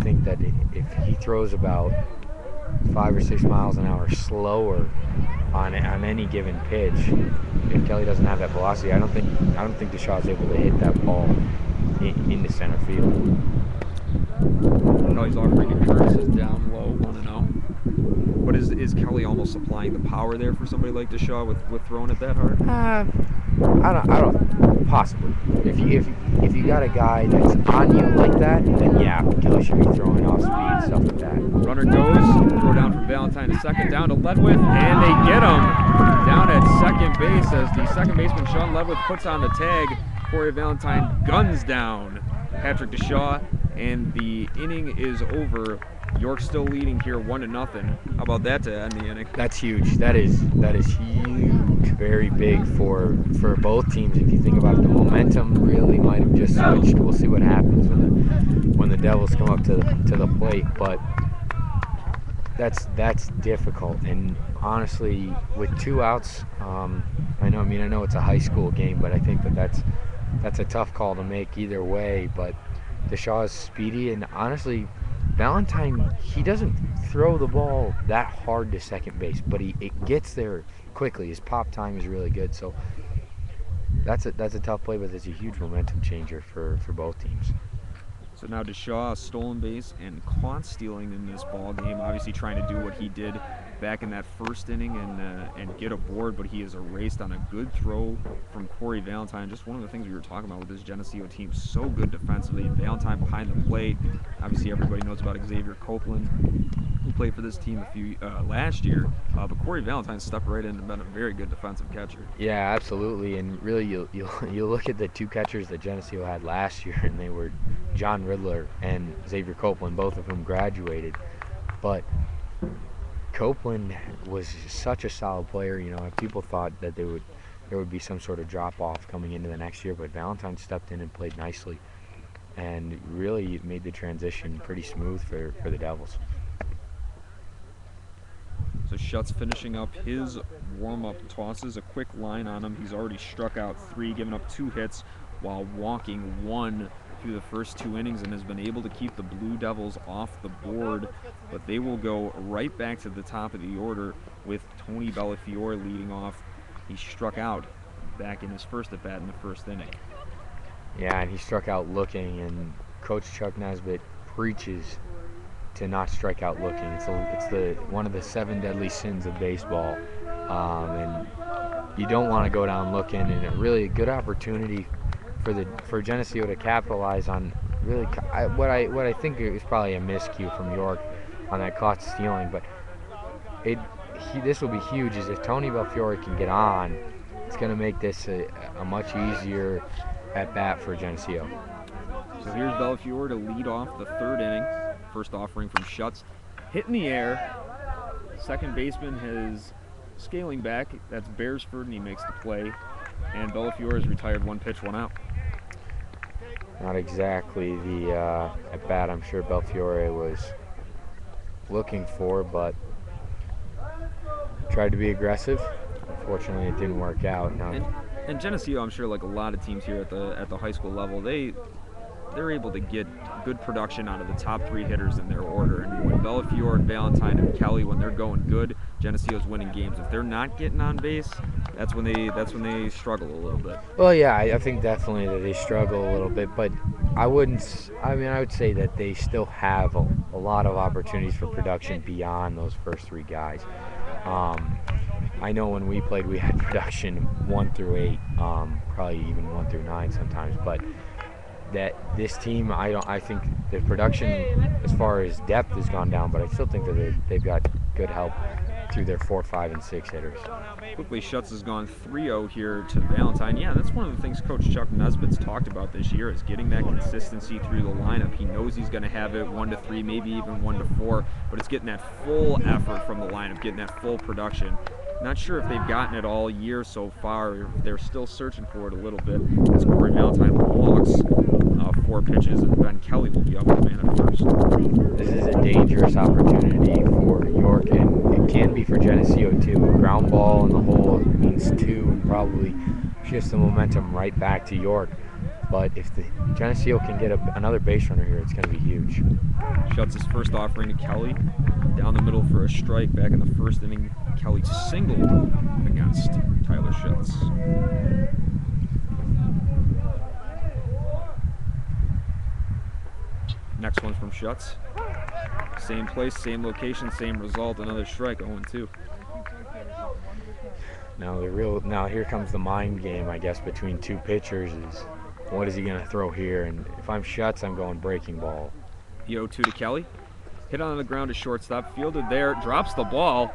think that if he throws about 5 or 6 miles an hour slower on any given pitch, if Kelly doesn't have that velocity, I don't think DeShaw's able to hit that ball into center field. Kelly's offering to Curtis is down low, 1-0. But is Kelly almost supplying the power there for somebody like DeShaw with throwing it that hard? I don't possibly. If you got a guy that's on you like that, then yeah, Kelly should be throwing off speed, stuff like that. Runner goes, throw down from Valentine to second, down to Ledwith, and they get him down at second base as the second baseman Sean Ledwith puts on the tag. Corey Valentine guns down Patrick DeShaw, and the inning is over. York still leading here 1-0. How about that to end the inning? That's huge. That is huge. Very big for both teams. If you think about it, the momentum really might have just switched. We'll see what happens when the Devils come up to the plate. But that's difficult. And honestly, with 2 outs, I know it's a high school game, but I think that's a tough call to make either way. But DeShaw is speedy, and honestly, Valentine, he doesn't throw the ball that hard to second base, but it gets there quickly. His pop time is really good, so that's a tough play, but it's a huge momentum changer for both teams. So now DeShaw, a stolen base and caught stealing in this ball game, obviously trying to do what he did back in that first inning and get a board, but he is erased on a good throw from Corey Valentine. Just one of the things we were talking about with this Geneseo team, so good defensively. Valentine behind the plate. Obviously everybody knows about Xavier Copeland, who played for this team last year, but Corey Valentine stepped right in and been a very good defensive catcher. Yeah, absolutely, and really you look at the 2 catchers that Geneseo had last year, and they were John Riddler and Xavier Copeland, both of whom graduated. But Copeland was such a solid player. People thought that there would be some sort of drop-off coming into the next year, but Valentine stepped in and played nicely and really made the transition pretty smooth for the Devils. So Schutz finishing up his warm-up tosses. A quick line on him. He's already struck out 3, given up 2 hits while walking 1 through the first 2 innings, and has been able to keep the Blue Devils off the board, but they will go right back to the top of the order with Tony Bellafiore leading off. He struck out back in his first at-bat in the first inning. Yeah, and he struck out looking, and Coach Chuck Nesbitt preaches to not strike out looking. It's the one of the 7 deadly sins of baseball, and you don't want to go down looking, and a really good opportunity for Geneseo to capitalize on really what I think is probably a miscue from York on that caught stealing, but this will be huge. Is if Tony Bellafiore can get on, it's going to make this a much easier at bat for Geneseo. So here's Bellafiore to lead off the 3rd inning. First offering from Schutz, hit in the air. Second baseman is scaling back. That's Beresford, and he makes the play. And Bellafiore is retired, 1 pitch, 1 out. Not exactly the at bat I'm sure Bellafiore was looking for, but tried to be aggressive. Unfortunately, it didn't work out. And Geneseo, I'm sure, like a lot of teams here at the high school level, they're able to get good production out of the top 3 hitters in their order. And when Bellafiore and Valentine and Kelly, when they're going good, Geneseo's winning games. If they're not getting on base, that's when they struggle a little bit. Well, yeah, I think definitely that they struggle a little bit, but I would say that they still have a lot of opportunities for production beyond those first 3 guys. I know when we played, we had production 1 through 8, probably even 1 through 9 sometimes, but that this team, I think the production as far as depth has gone down, but I still think that they've got good help through their 4, 5, and 6 hitters. Quickly, Schutz has gone 3-0 here to Valentine. Yeah, that's one of the things Coach Chuck Nesbitt's talked about this year, is getting that consistency through the lineup. He knows he's going to have it 1 to 3, maybe even 1 to 4, but it's getting that full effort from the lineup, getting that full production. Not sure if they've gotten it all year so far, or if they're still searching for it a little bit, as Corey Valentine walks 4 pitches, and Ben Kelly will be up with the man at first. This is a dangerous opportunity for York, and it can be for Geneseo too. A ground ball in the hole means 2 and probably shifts the momentum right back to York. But if the Geneseo can get another base runner here, it's going to be huge. Schutz his first offering to Kelly. Down the middle for a strike. Back in the first inning, Kelly singled against Tyler Schutz. Next one's from Schutz. Same place, same location, same result. Another strike, 0-2. Now here comes the mind game, I guess, between 2 pitchers. Is what is he going to throw here? And if I'm Schutz, I'm going breaking ball. The 0-2 to Kelly. Hit on the ground to shortstop, fielded there, drops the ball,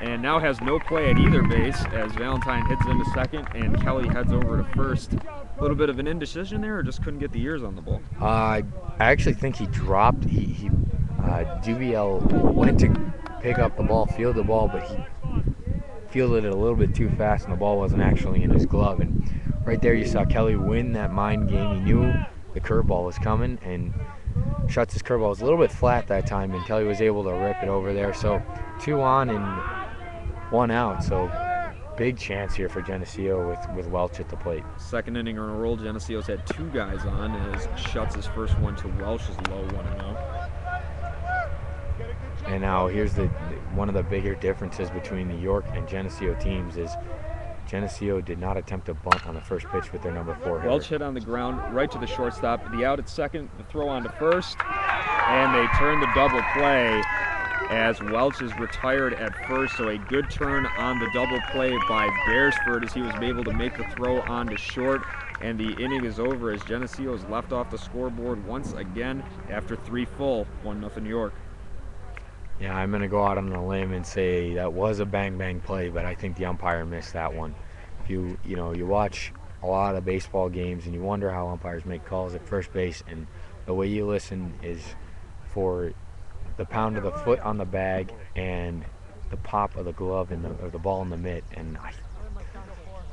and now has no play at either base as Valentine hits into second and Kelly heads over to first. A little bit of an indecision there, or just couldn't get the ears on the ball? I actually think he dropped. Dubiel went to pick up the ball, field the ball, but he fielded it a little bit too fast, and the ball wasn't actually in his glove. And right there, you saw Kelly win that mind game. He knew the curveball was coming, and Schutz's curveball was a little bit flat that time, and Kelly was able to rip it over there. So 2 on and 1 out. So big chance here for Geneseo with Welch at the plate. Second inning in a row, Geneseo's had 2 guys on as Schutz's first one to Welch's low 1-0. And now here's one of the bigger differences between the York and Geneseo teams is Geneseo did not attempt a bunt on the first pitch with their number 4 hitter. Welch hit on the ground right to the shortstop. The out at second, the throw on to first, and they turn the double play as Welch is retired at first. So a good turn on the double play by Beresford as he was able to make the throw on to short. And the inning is over as Geneseo is left off the scoreboard once again after 3 full, 1-0 York. Yeah, I'm going to go out on a limb and say that was a bang-bang play, but I think the umpire missed that one. You watch a lot of baseball games and you wonder how umpires make calls at first base, and the way you listen is for the pound of the foot on the bag and the pop of the glove or the ball in the mitt. And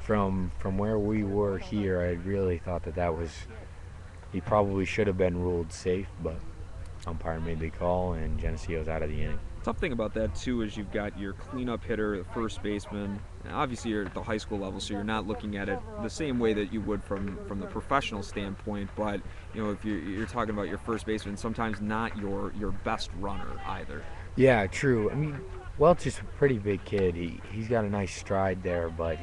from where we were here, I really thought that was, he probably should have been ruled safe, but umpire made the call, and Geneseo's out of the inning. Tough thing about that too is you've got your cleanup hitter, the first baseman. And obviously you're at the high school level, so you're not looking at it the same way that you would from the professional standpoint. But if you're talking about your first baseman, sometimes not your best runner either. Yeah, true. I mean, Welch is a pretty big kid. He's got a nice stride there, but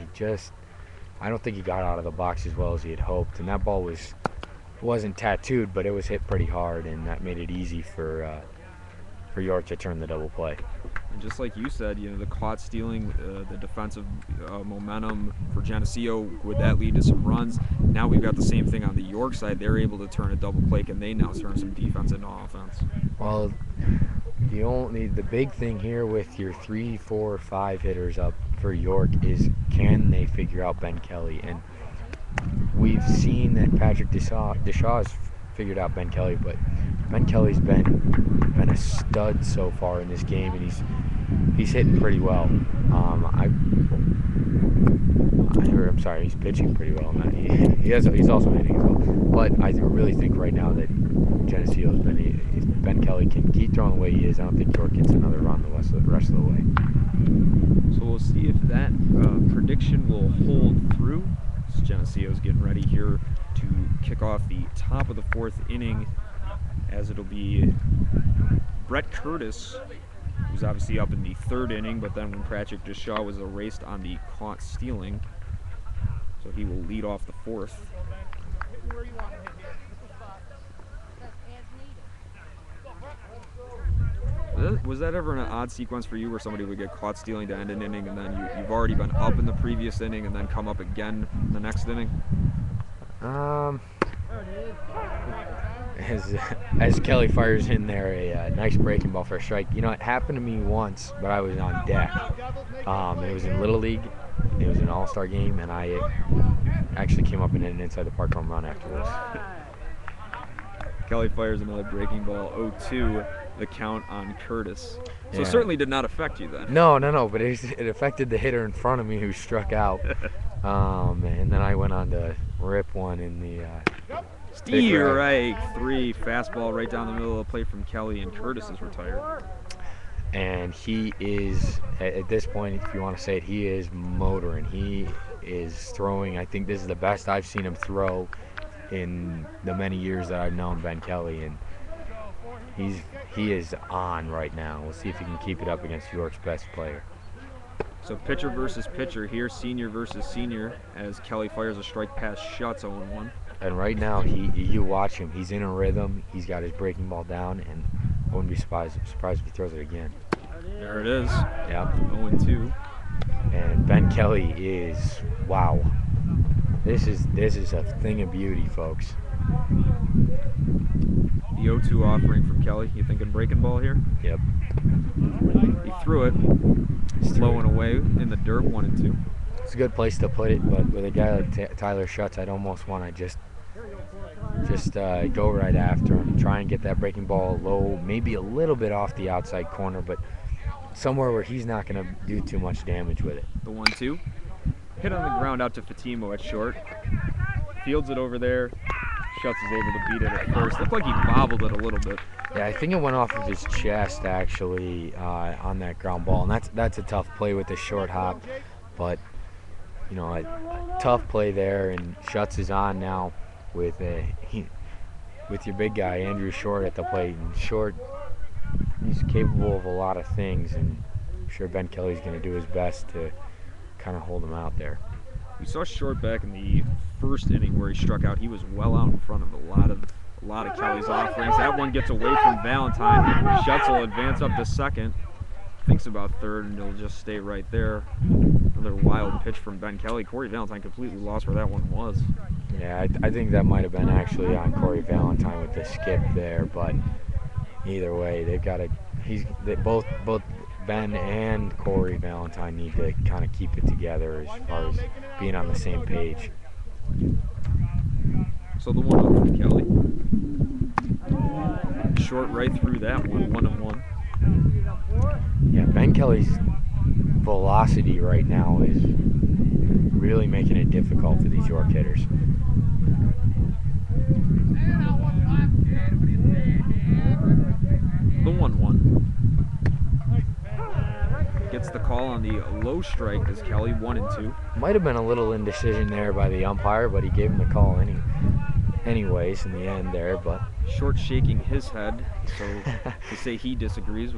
I don't think he got out of the box as well as he had hoped. And that ball wasn't tattooed, but it was hit pretty hard, and that made it easy for York to turn the double play. And just like you said, the caught stealing, the defensive momentum for Geneseo, would that lead to some runs? Now we've got the same thing on the York side. They're able to turn a double play. Can they now turn some defense into offense? Well, the big thing here with your 3, 4, 5 hitters up for York is, can they figure out Ben Kelly? And we've seen that Patrick Deshaw has figured out Ben Kelly, but Ben Kelly's been a stud so far in this game, and he's hitting pretty well. I'm sorry, he's pitching pretty well. He's also hitting as well. But I really think right now that Geneseo if Ben Kelly can keep throwing the way he is, I don't think York gets another run the rest of the way. So we'll see if that prediction will hold through. Geneseo's getting ready here to kick off the top of the 4th inning as it'll be Brett Curtis, who's obviously up in the 3rd inning, but then when Patrick Deshaw was erased on the caught stealing, so he will lead off the 4th. Was that ever an odd sequence for you where somebody would get caught stealing to end an inning and then you've already been up in the previous inning and then come up again in the next inning? As Kelly fires in there a nice breaking ball for a strike. You know, it happened to me once, but I was on deck. It was in Little League. It was an all-star game, and I actually came up and hit an inside the park home run afterwards. Kelly fires another breaking ball, 0-2, the count on Curtis. So Yeah. it certainly did not affect you then. No, but it affected the hitter in front of me who struck out. And then I went on to rip one in the Strike 3, fastball right down the middle of the plate from Kelly, and Curtis is retired. And he is, at this point, if you want to say it, he is motoring. He is throwing. I think this is the best I've seen him throw in the many years that I've known Ben Kelly, and he is on right now. We'll see if he can keep it up against York's best player. So pitcher versus pitcher here, senior versus senior, as Kelly fires a strike past Schutz, 0-1. And right now, you watch him. He's in a rhythm. He's got his breaking ball down, and I wouldn't be surprised if he throws it again. There it is. Yep. 0-2. And Ben Kelly is, wow. This is a thing of beauty, folks. The 0-2 offering from Kelly. You thinking breaking ball here? Yep. He threw it, low and away in the dirt, 1-2. It's a good place to put it, but with a guy like Tyler Schutz, I'd almost want to just go right after him, try and get that breaking ball low, maybe a little bit off the outside corner, but somewhere where he's not going to do too much damage with it. The 1-2. Hit on the ground out to Fatimo at short. Fields it over there. Schutz is able to beat it at first. Looked like he bobbled it a little bit. Yeah, I think it went off of his chest, actually, on that ground ball, and that's a tough play with the short hop, but you know, a tough play there, and Schutz is on now with your big guy, Andrew Short, at the plate. And Short, he's capable of a lot of things, and I'm sure Ben Kelly's going to do his best to kind of hold him out there. We saw Short back in the 1st inning where he struck out. He was well out in front of a lot of Kelly's offerings. That one gets away from Valentine. Schutz will advance up to 2nd. Thinks about 3rd, and he'll just stay right there. Another wild pitch from Ben Kelly. Corey Valentine completely lost where that one was. Yeah, I think that might have been actually on Corey Valentine with the skip there, but either way, they've got to. Both Ben and Corey Valentine need to kind of keep it together as far as being on the same page. So the 1-0 from Kelly. Short right through that one, 1-1. Yeah, Ben Kelly's velocity right now is really making it difficult for these York hitters. The 1-1. Gets the call on the low strike as Kelly, 1-2. Might have been a little indecision there by the umpire, but he gave him the call anyways in the end there. But Short shaking his head, so to say he disagrees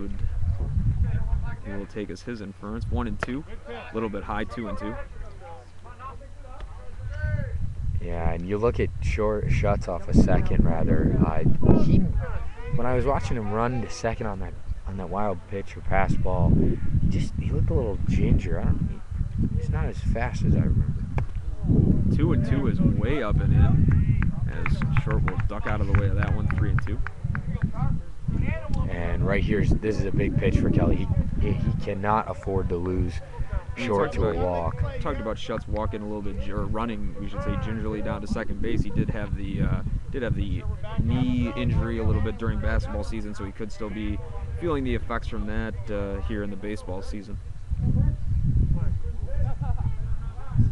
he will take as his inference. 1-2, a little bit high, 2-2. yeah, and you look at Schutz off a second rather. When I was watching him run to second on that wild pitch or pass ball, he looked a little ginger. He's not as fast as I remember. 2-2 is way up and in, as Short will duck out of the way of that one. 3-2. And right here, this is a big pitch for Kelly. He cannot afford to lose Short to a walk. Talked about Schutz walking a little bit, or running, we should say, gingerly down to second base. He did have the knee injury a little bit during basketball season, so he could still be feeling the effects from that here in the baseball season.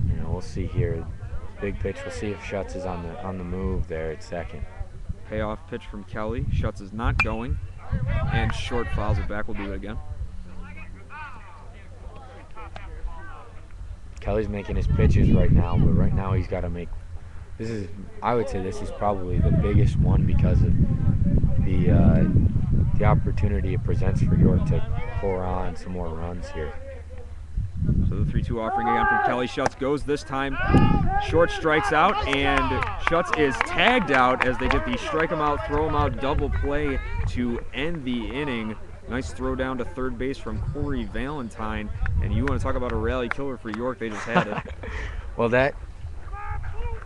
You know, we'll see here. Big pitch. We'll see if Schutz is on the move there at second. Payoff pitch from Kelly. Schutz is not going, and Short fouls it back. We'll do it again. Kelly's making his pitches right now, but right now he's got to make. I would say this is probably the biggest one because of the opportunity it presents for York to pour on some more runs here. So the 3-2 offering again from Kelly. Schutz goes this time. Short strikes out, and Schutz is tagged out as they get the strike him out, throw him out double play to end the inning. Nice throw down to third base from Corey Valentine. And you want to talk about a rally killer for York, they just had it. Well,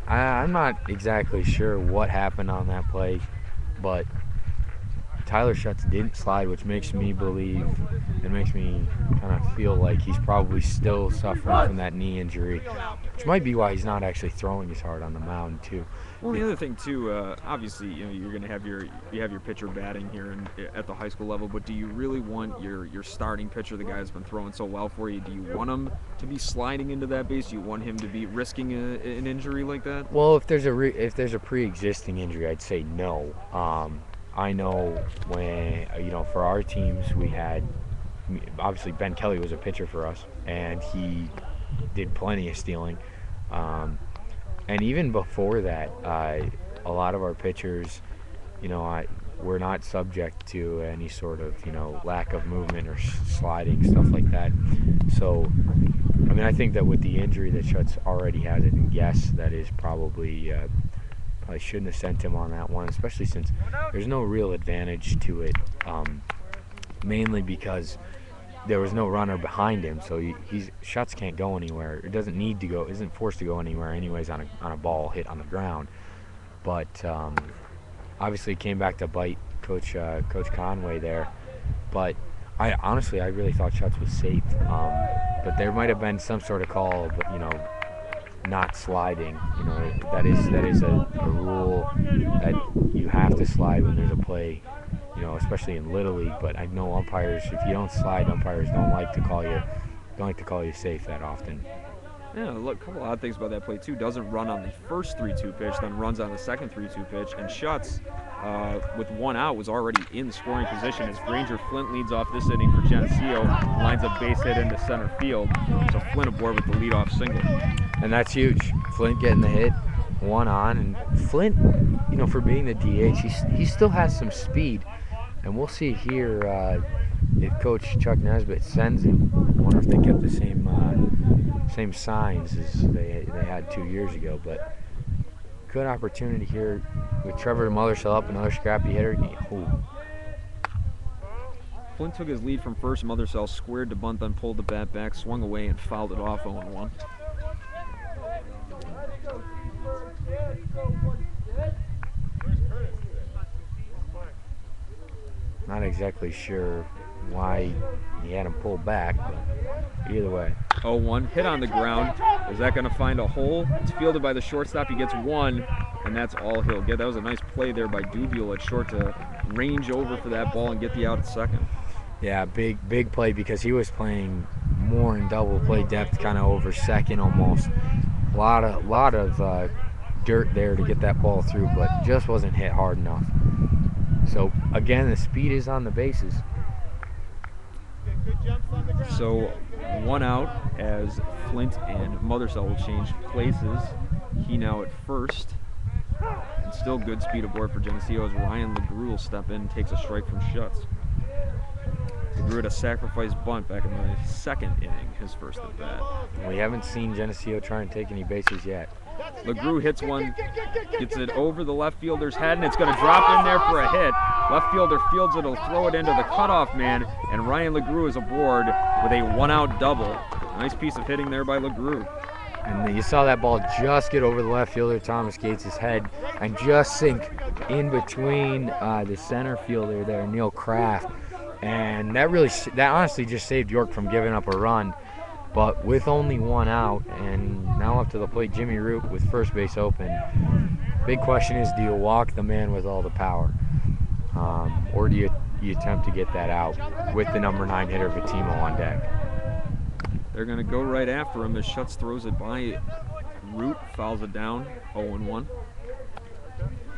I'm not exactly sure what happened on that play, but Tyler Schutz didn't slide, which makes me believe, it makes me kind of feel like he's probably still suffering from that knee injury, which might be why he's not actually throwing as hard on the mound too. Well, the other thing too, obviously, you're going to have your pitcher batting here at the high school level, but do you really want your starting pitcher, the guy that's been throwing so well for you, do you want him to be sliding into that base? Do you want him to be risking an injury like that? Well, if there's a pre-existing injury, I'd say no. I know when, for our teams, we had, obviously Ben Kelly was a pitcher for us, and he did plenty of stealing. And even before that, a lot of our pitchers, were not subject to any sort of, lack of movement or sliding, stuff like that. So, I think that with the injury that Schutz already has, I think, yes, that is probably shouldn't have sent him on that one, especially since there's no real advantage to it, mainly because there was no runner behind him, so Schutz can't go anywhere. It doesn't need to go, isn't forced to go anywhere anyways on a ball hit on the ground. But obviously it came back to bite Coach Conway there. But I really thought Schutz was safe. But there might have been some sort of call, but not sliding. That is a rule that you have to slide when there's a play, especially in Little League. But I know umpires, if you don't slide, umpires don't like to call you safe that often. Yeah, look, a couple odd things about that play too. Doesn't run on the first 3-2 pitch, then runs on the second 3-2 pitch, and Schutz, with one out, was already in scoring position as Granger Flint leads off this inning for Geneseo, lines a base hit into center field. So Flint aboard with the leadoff single. And that's huge. Flint getting the hit, one on, and Flint, for being the DH, he still has some speed, and we'll see here if Coach Chuck Nesbitt sends him. I wonder if they kept the same signs as they had 2 years ago, but good opportunity here with Trevor Mothersell up, another scrappy hitter. Flint took his lead from first. Mothersell squared to bunt, then pulled the bat back, swung away, and fouled it off 0-1. Not exactly sure why he had him pull back, but either way. 0-1, hit on the ground. Is that going to find a hole? It's fielded by the shortstop. He gets one, and that's all he'll get. That was a nice play there by Dubiel at short to range over for that ball and get the out at second. Yeah, big play because he was playing more in double play depth, kind of over second almost. A lot of dirt there to get that ball through, but just wasn't hit hard enough. So again, the speed is on the bases. So one out as Flint and Mothersell will change places. He now at first. And still good speed aboard for Geneseo as Ryan LeGrew will step in and takes a strike from Schutz. LeGrew had a sacrifice bunt back in the second inning, his first at bat. We haven't seen Geneseo try and take any bases yet. LeGrew hits one, gets it over the left fielder's head, and it's going to drop in there for a hit. Left fielder fields it, will throw it into the cutoff man, and Ryan LeGrew is aboard with a one-out double. Nice piece of hitting there by LeGrew. And you saw that ball just get over the left fielder, Thomas Gates' head, and just sink in between the center fielder there, Neil Kraft. And that honestly just saved York from giving up a run. But with only one out, and now up to the plate, Jimmy Root with first base open. Big question is, do you walk the man with all the power? Or do you attempt to get that out with the number 9 hitter, Vitimo, on deck? They're going to go right after him as Schutz throws it by Root, fouls it down, 0-1.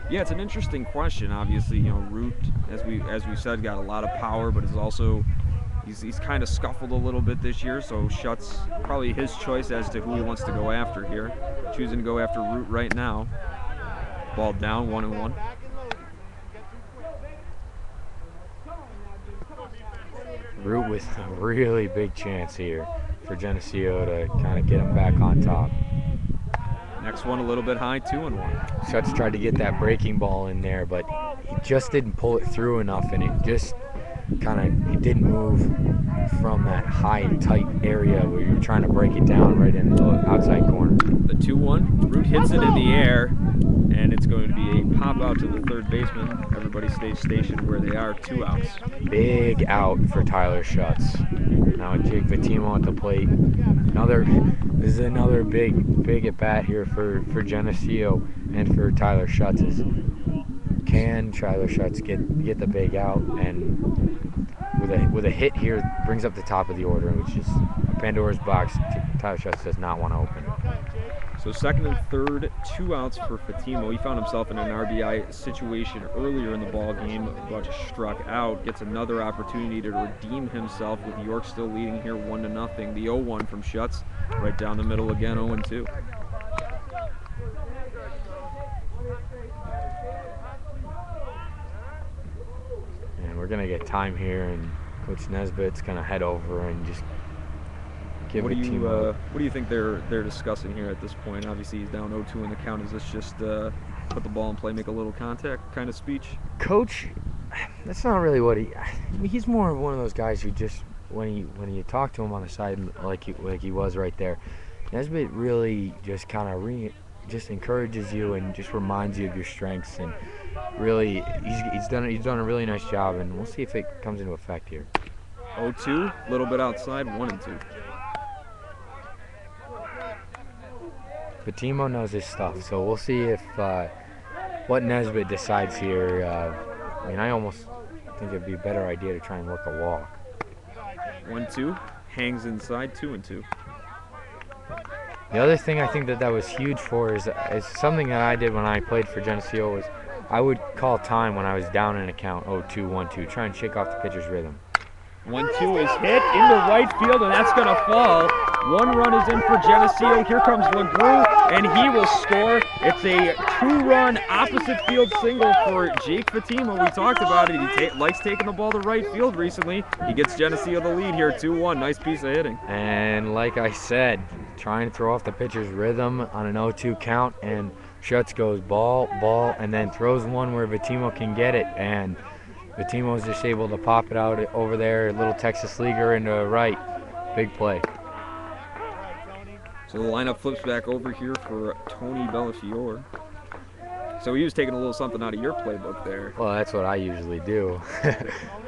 Yeah, it's an interesting question. Obviously, Root, as we said, got a lot of power, but is also he's kind of scuffled a little bit this year. So Schutz, probably his choice as to who he wants to go after here. Choosing to go after Root right now. Ball down, 1-1. Root with a really big chance here for Geneseo to kind of get them back on top. Next one a little bit high, 2-1. Shuts tried to get that breaking ball in there, but he just didn't pull it through enough, and it just it didn't move from that high and tight area where you're trying to break it down right in the outside corner. The 2-1, Root hits it in the air, and it's going to be a pop out to the third baseman. Everybody stays stationed where they are, 2 outs. Big out for Tyler Schutz. Now Jake Fatimo at the plate. This is another big at bat here for Geneseo and for Tyler Schutz. Can Tyler Schutz get the big out, and with a hit here brings up the top of the order, which is a Pandora's box Tyler Schutz does not want to open. So second and third, 2 outs for Fatimo. He found himself in an RBI situation earlier in the ball game, but struck out. Gets another opportunity to redeem himself with York still leading here 1-0. The 0-1 from Schutz, right down the middle again, 0-2. And we're gonna get time here, and Coach Nesbitt's gonna head over and just give What the team do you think they're discussing here at this point? Obviously he's down 0-2 in the count. Is this just put the ball in play, make a little contact kind of speech? Coach, that's not really what he's more of one of those guys who just when you talk to him on the side like he was right there, Nesbitt really just kind of just encourages you and just reminds you of your strengths, and really he's done a really nice job, and we'll see if it comes into effect here. 0-2, a little bit outside, 1-2. Fatimo knows his stuff, so we'll see if what Nesbitt decides here. I almost think it'd be a better idea to try and work a walk. 1-2, hangs inside, 2-2. The other thing I think that was huge for is something that I did when I played for Geneseo was I would call time when I was down in a count, 0-2, 1-2, try and shake off the pitcher's rhythm. 1-2 is hit into right field, and that's going to fall. 1 run is in for Geneseo. Here comes LeGroux, and he will score. It's a 2-run opposite field single for Jake Fatimo. We talked about it. He likes taking the ball to right field recently. He gets Geneseo the lead here, 2-1. Nice piece of hitting. And like I said, trying to throw off the pitcher's rhythm on an 0-2 count, and Schutz goes ball, and then throws one where Fatimo can get it, and Fatimo's just able to pop it out over there, a little Texas leaguer into right. Big play. So the lineup flips back over here for Tony Bellafiore. So he was taking a little something out of your playbook there. Well, that's what I usually do.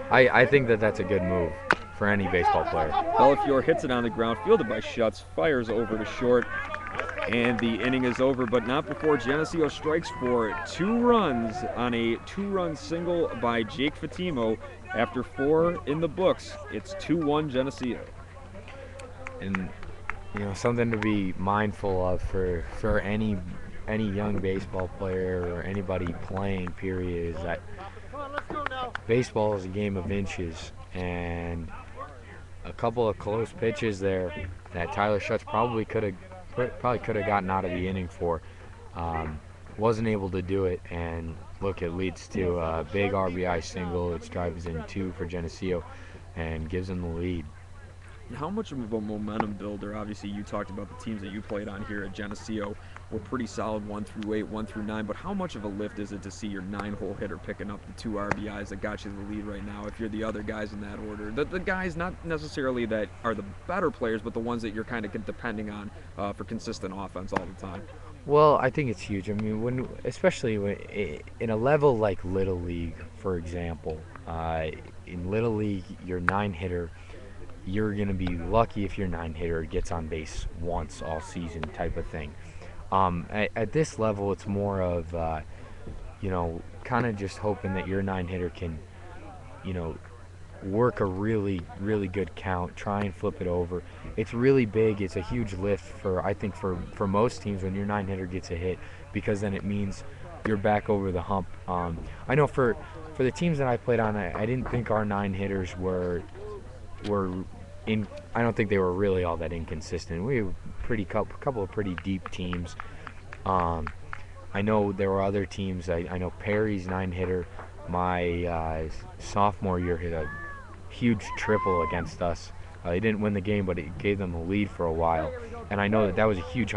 I think that's a good move for any baseball player. Bellafiore hits it on the ground, fielded by Schutz, fires over to short, and the inning is over, but not before Geneseo strikes for 2 runs on a 2-run single by Jake Fatimo. After 4 in the books, it's 2-1 Geneseo. And something to be mindful of for any young baseball player or anybody playing, period, is that baseball is a game of inches, and a couple of close pitches there that Tyler Schutz probably could have gotten out of the inning for. Wasn't able to do it, and look, it leads to a big RBI single. It drives in 2 for Geneseo and gives them the lead. How much of a momentum builder, obviously you talked about the teams that you played on here at Geneseo were pretty solid 1 through 8, 1 through 9, but how much of a lift is it to see your 9-hole hitter picking up the 2 RBIs that got you the lead right now if you're the other guys in that order? The guys not necessarily that are the better players, but the ones that you're kind of depending on for consistent offense all the time. Well, I think it's huge. I mean, especially in a level like Little League, for example, in Little League, your 9-hitter, you're going to be lucky if your 9-hitter gets on base once all season type of thing. At this level, it's more of, kind of just hoping that your 9-hitter can, work a really, really good count, try and flip it over. It's really big. It's a huge lift I think for most teams when your 9-hitter gets a hit, because then it means you're back over the hump. I know for the teams that I played on, I didn't think our 9-hitters were I don't think they were really all that inconsistent. We were couple of pretty deep teams. I know there were other teams. I know Perry's 9-hitter my sophomore year hit a huge triple against us. They didn't win the game, but it gave them a lead for a while. And I know that was a huge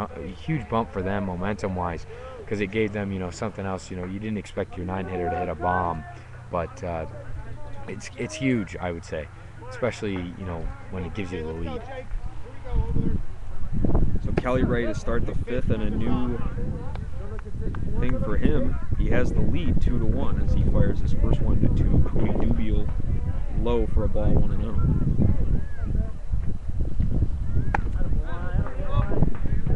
bump for them momentum-wise, because it gave them, something else. You didn't expect your 9-hitter to hit a bomb, but it's huge, I would say, especially when it gives you the lead. So Kelly ready to start the 5th, and a new thing for him. He has the lead 2-1 as he fires his first one to Cody Dubiel low for a ball 1-0.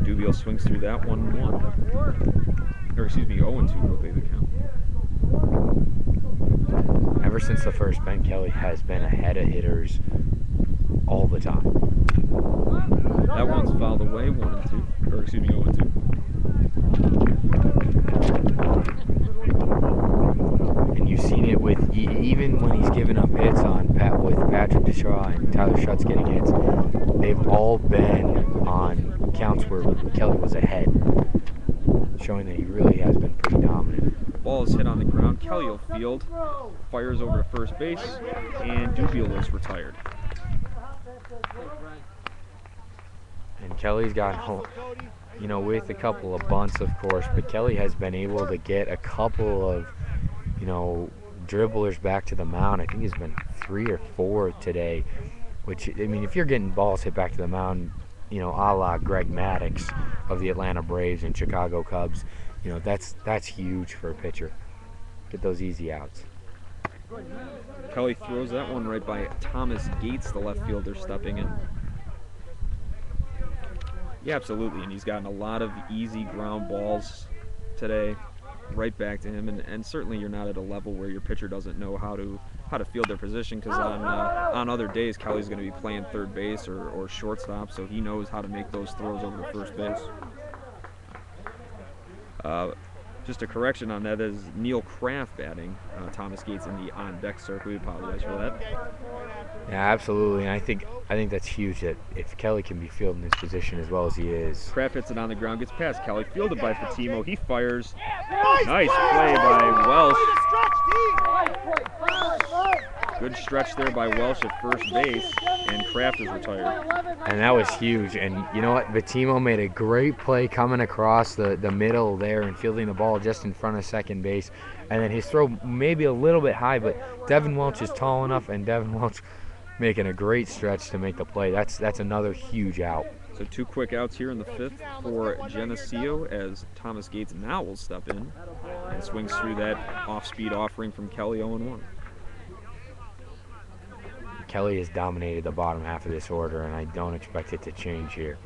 Dubiel swings through that 1-1. Or excuse me, 0-2 will be the count. Ever since the first, Ben Kelly has been ahead of hitters all the time. That one's fouled away, 1-2. Or excuse me, 0-2. And you've seen it with even when he's given up hits on with Patrick Deshaw and Tyler Schutz getting hits. They've all been on counts where Kelly was ahead, showing that he really has been pretty dominant. Ball is hit on the ground. Kelly will field, fires over to first base, and Dubiel is retired. And Kelly's got, with a couple of bunts, of course, but Kelly has been able to get a couple of, dribblers back to the mound. I think he's been 3 or 4 today, which, if you're getting balls hit back to the mound, a la Greg Maddux of the Atlanta Braves and Chicago Cubs, that's huge for a pitcher. Get those easy outs. Kelly throws that one right by Thomas Gates, the left fielder, stepping in. Yeah, absolutely, and he's gotten a lot of easy ground balls today, right back to him, and certainly you're not at a level where your pitcher doesn't know how to field their position, because on other days Kelly's going to be playing third base or shortstop, so he knows how to make those throws over to first base. Just a correction on that, is Neil Kraft batting Thomas Gates in the on-deck circle. We apologize for that. Yeah, absolutely, and I think that's huge, that if Kelly can be fielding his position as well as he is. Kraft hits it on the ground, gets past Kelly, fielded by Fatimo. He fires. Nice play by Welsh. Good stretch there by Welsh at first base, and Kraft is retired. And that was huge. And you know what? Fatimo made a great play coming across the middle there and fielding the ball just in front of second base. And then his throw maybe a little bit high, but Devin Welch is tall enough, and Devin Welch making a great stretch to make the play. That's another huge out. So 2 quick outs here in the 5th for Geneseo, as Thomas Gates now will step in and swings through that off-speed offering from Kelly, 0-1. Kelly has dominated the bottom half of this order, and I don't expect it to change here.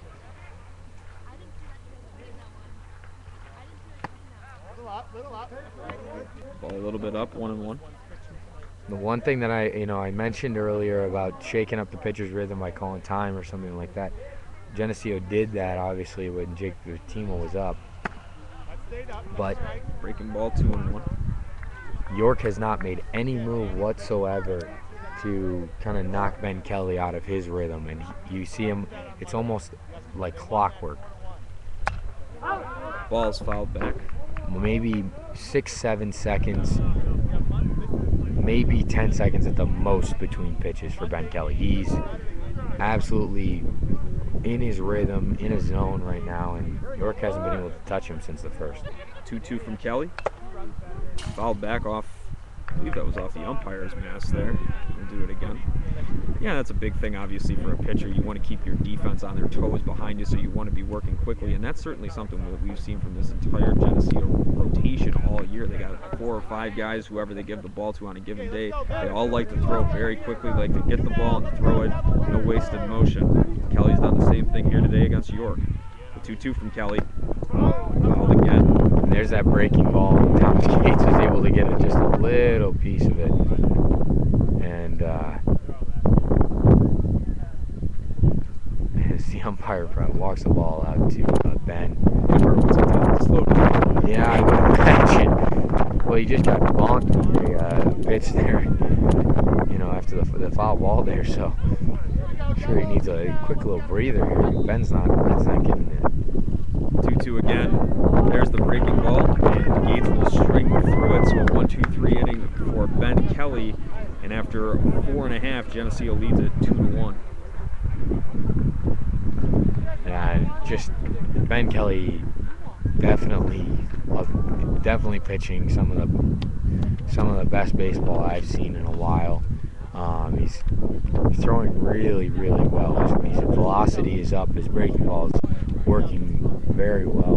Ball a little bit up, 1-1. The one thing that I mentioned earlier about shaking up the pitcher's rhythm by calling time or something like that, Geneseo did that obviously when Jake Fatimo was up. But breaking ball, 2-1. York has not made any move whatsoever to kind of knock Ben Kelly out of his rhythm, and you see him, it's almost like clockwork. Ball's fouled back. Maybe 6-7 seconds, maybe 10 seconds at the most between pitches for Ben Kelly. He's absolutely in his rhythm, in his zone right now, and York hasn't been able to touch him since the first. 2-2 from Kelly. Fouled back off, I believe that was off the umpire's mask there. We'll do it again. Yeah, that's a big thing, obviously, for a pitcher. You want to keep your defense on their toes behind you, so you want to be working quickly, and that's certainly something that we've seen from this entire Geneseo rotation all year. They got 4 or 5 guys, whoever they give the ball to on a given day. They all like to throw very quickly, like to get the ball and throw it, no wasted motion. Kelly's done the same thing here today against York. The 2-2 from Kelly. Fouled again. And there's that breaking ball. Thomas Gates was able to get just a little piece of it. And as the umpire probably walks the ball out to Ben. Slow down. Yeah, I would imagine. Well, he just got bonked with the pitch there, after the foul ball there. So I'm sure he needs a quick little breather here. Ben's not getting it. 2-2 again. There's the breaking ball, and Gates will string through it. So a 1-2-3 inning for Ben Kelly. And after 4 4.5. Geneseo leads it 2-1. Just Ben Kelly definitely pitching some of the best baseball I've seen in a while. He's throwing really, really well. His velocity is up. His breaking ball is working very well.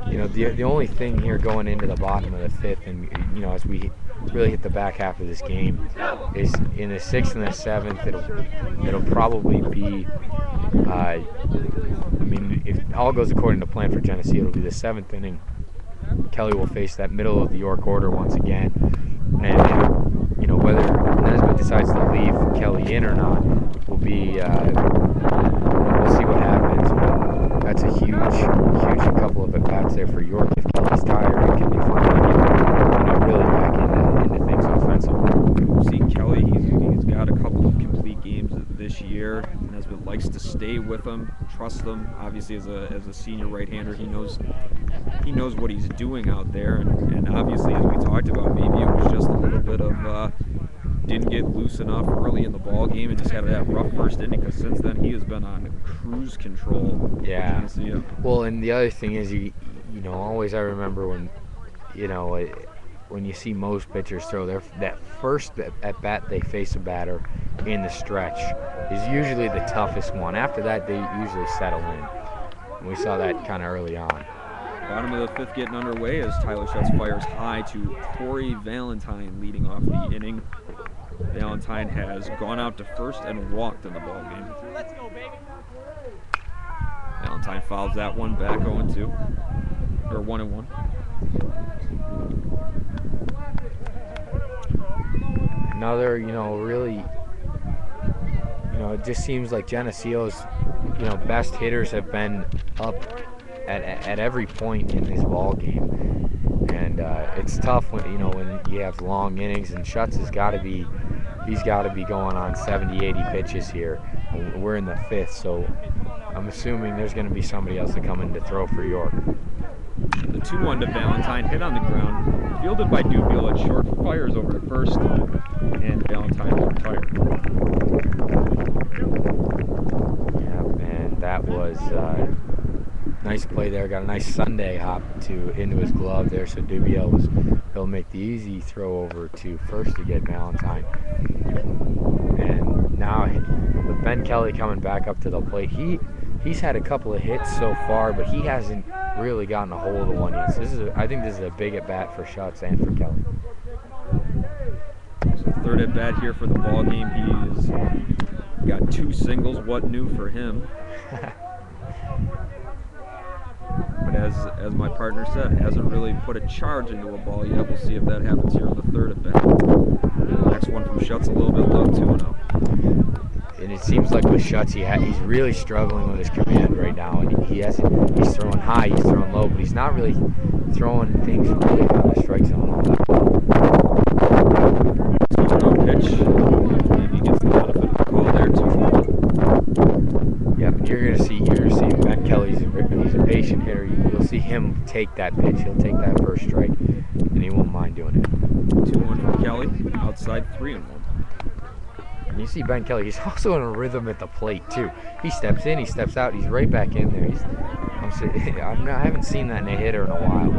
The only thing here going into the bottom of the fifth, and as we really hit the back half of this game, is in the sixth and the seventh. It'll probably be. If all goes according to plan for Geneseo, it'll be the seventh inning. Kelly will face that middle of the York order once again, and whether Nesbitt decides to leave Kelly in or not will be. We'll see what happens. But that's a huge couple of at-bats there for York. If Kelly's tired, it can be finally get really back into things offensively. See Kelly, he's got a couple of complete games this year. Nesbitt likes to stay with him, trust him. Obviously, as a senior right-hander, he knows what he's doing out there. And obviously, as we talked about, maybe it was just a little bit of didn't get loose enough early in the ball game and just had that rough first inning. Because since then, he has been on cruise control. Yeah. Well, and the other thing is, always I remember when, when you see most pitchers throw that first at bat they face a batter in the stretch is usually the toughest one. After that, they usually settle in. And we saw that kind of early on. Bottom of the fifth getting underway as Tyler Schutz fires high to Corey Valentine leading off the inning. Valentine has gone out to first and walked in the ball game. Valentine fouls that one back 0-2 or 1-1. Another, really, it just seems like Geneseo's, best hitters have been up at every point in this ball game, and it's tough when you have long innings. And Schutz he's got to be going on 70, 80 pitches here. We're in the fifth, so I'm assuming there's going to be somebody else to come in to throw for York. The 2-1 to Valentine, hit on the ground, fielded by Dubiel at short, fires over to first, and Valentine is retired. Yeah, and that was nice play there. Got a nice Sunday hop into his glove there, so Dubiel he'll make the easy throw over to first to get Valentine. And now with Ben Kelly coming back up to the plate, he's had a couple of hits so far, but he hasn't really gotten a hold of one yet. So I think this is a big at bat for Schutz and for Kelly. So third at bat here for the ball game. He's got 2 singles. What new for him? But as my partner said, hasn't really put a charge into a ball yet. We'll see if that happens here in the third at bat. Next one from Schutz, a little bit low, 2-0. And it seems like with Schutz, he's really struggling with his command right now. And he's throwing high, he's throwing low, but he's not really throwing things from the strike zone all that well. Pitch. Maybe he gets the benefit of the call there, 2-1. Yep, and you're gonna see Ben Kelly's he's a patient hitter. You'll see him take that pitch. He'll take that first strike, and he won't mind doing it. 2-1 from Kelly. Outside 3-1. And you see Ben Kelly, he's also in a rhythm at the plate too. He steps in, he steps out, he's right back in there. I haven't seen that in a hitter in a while.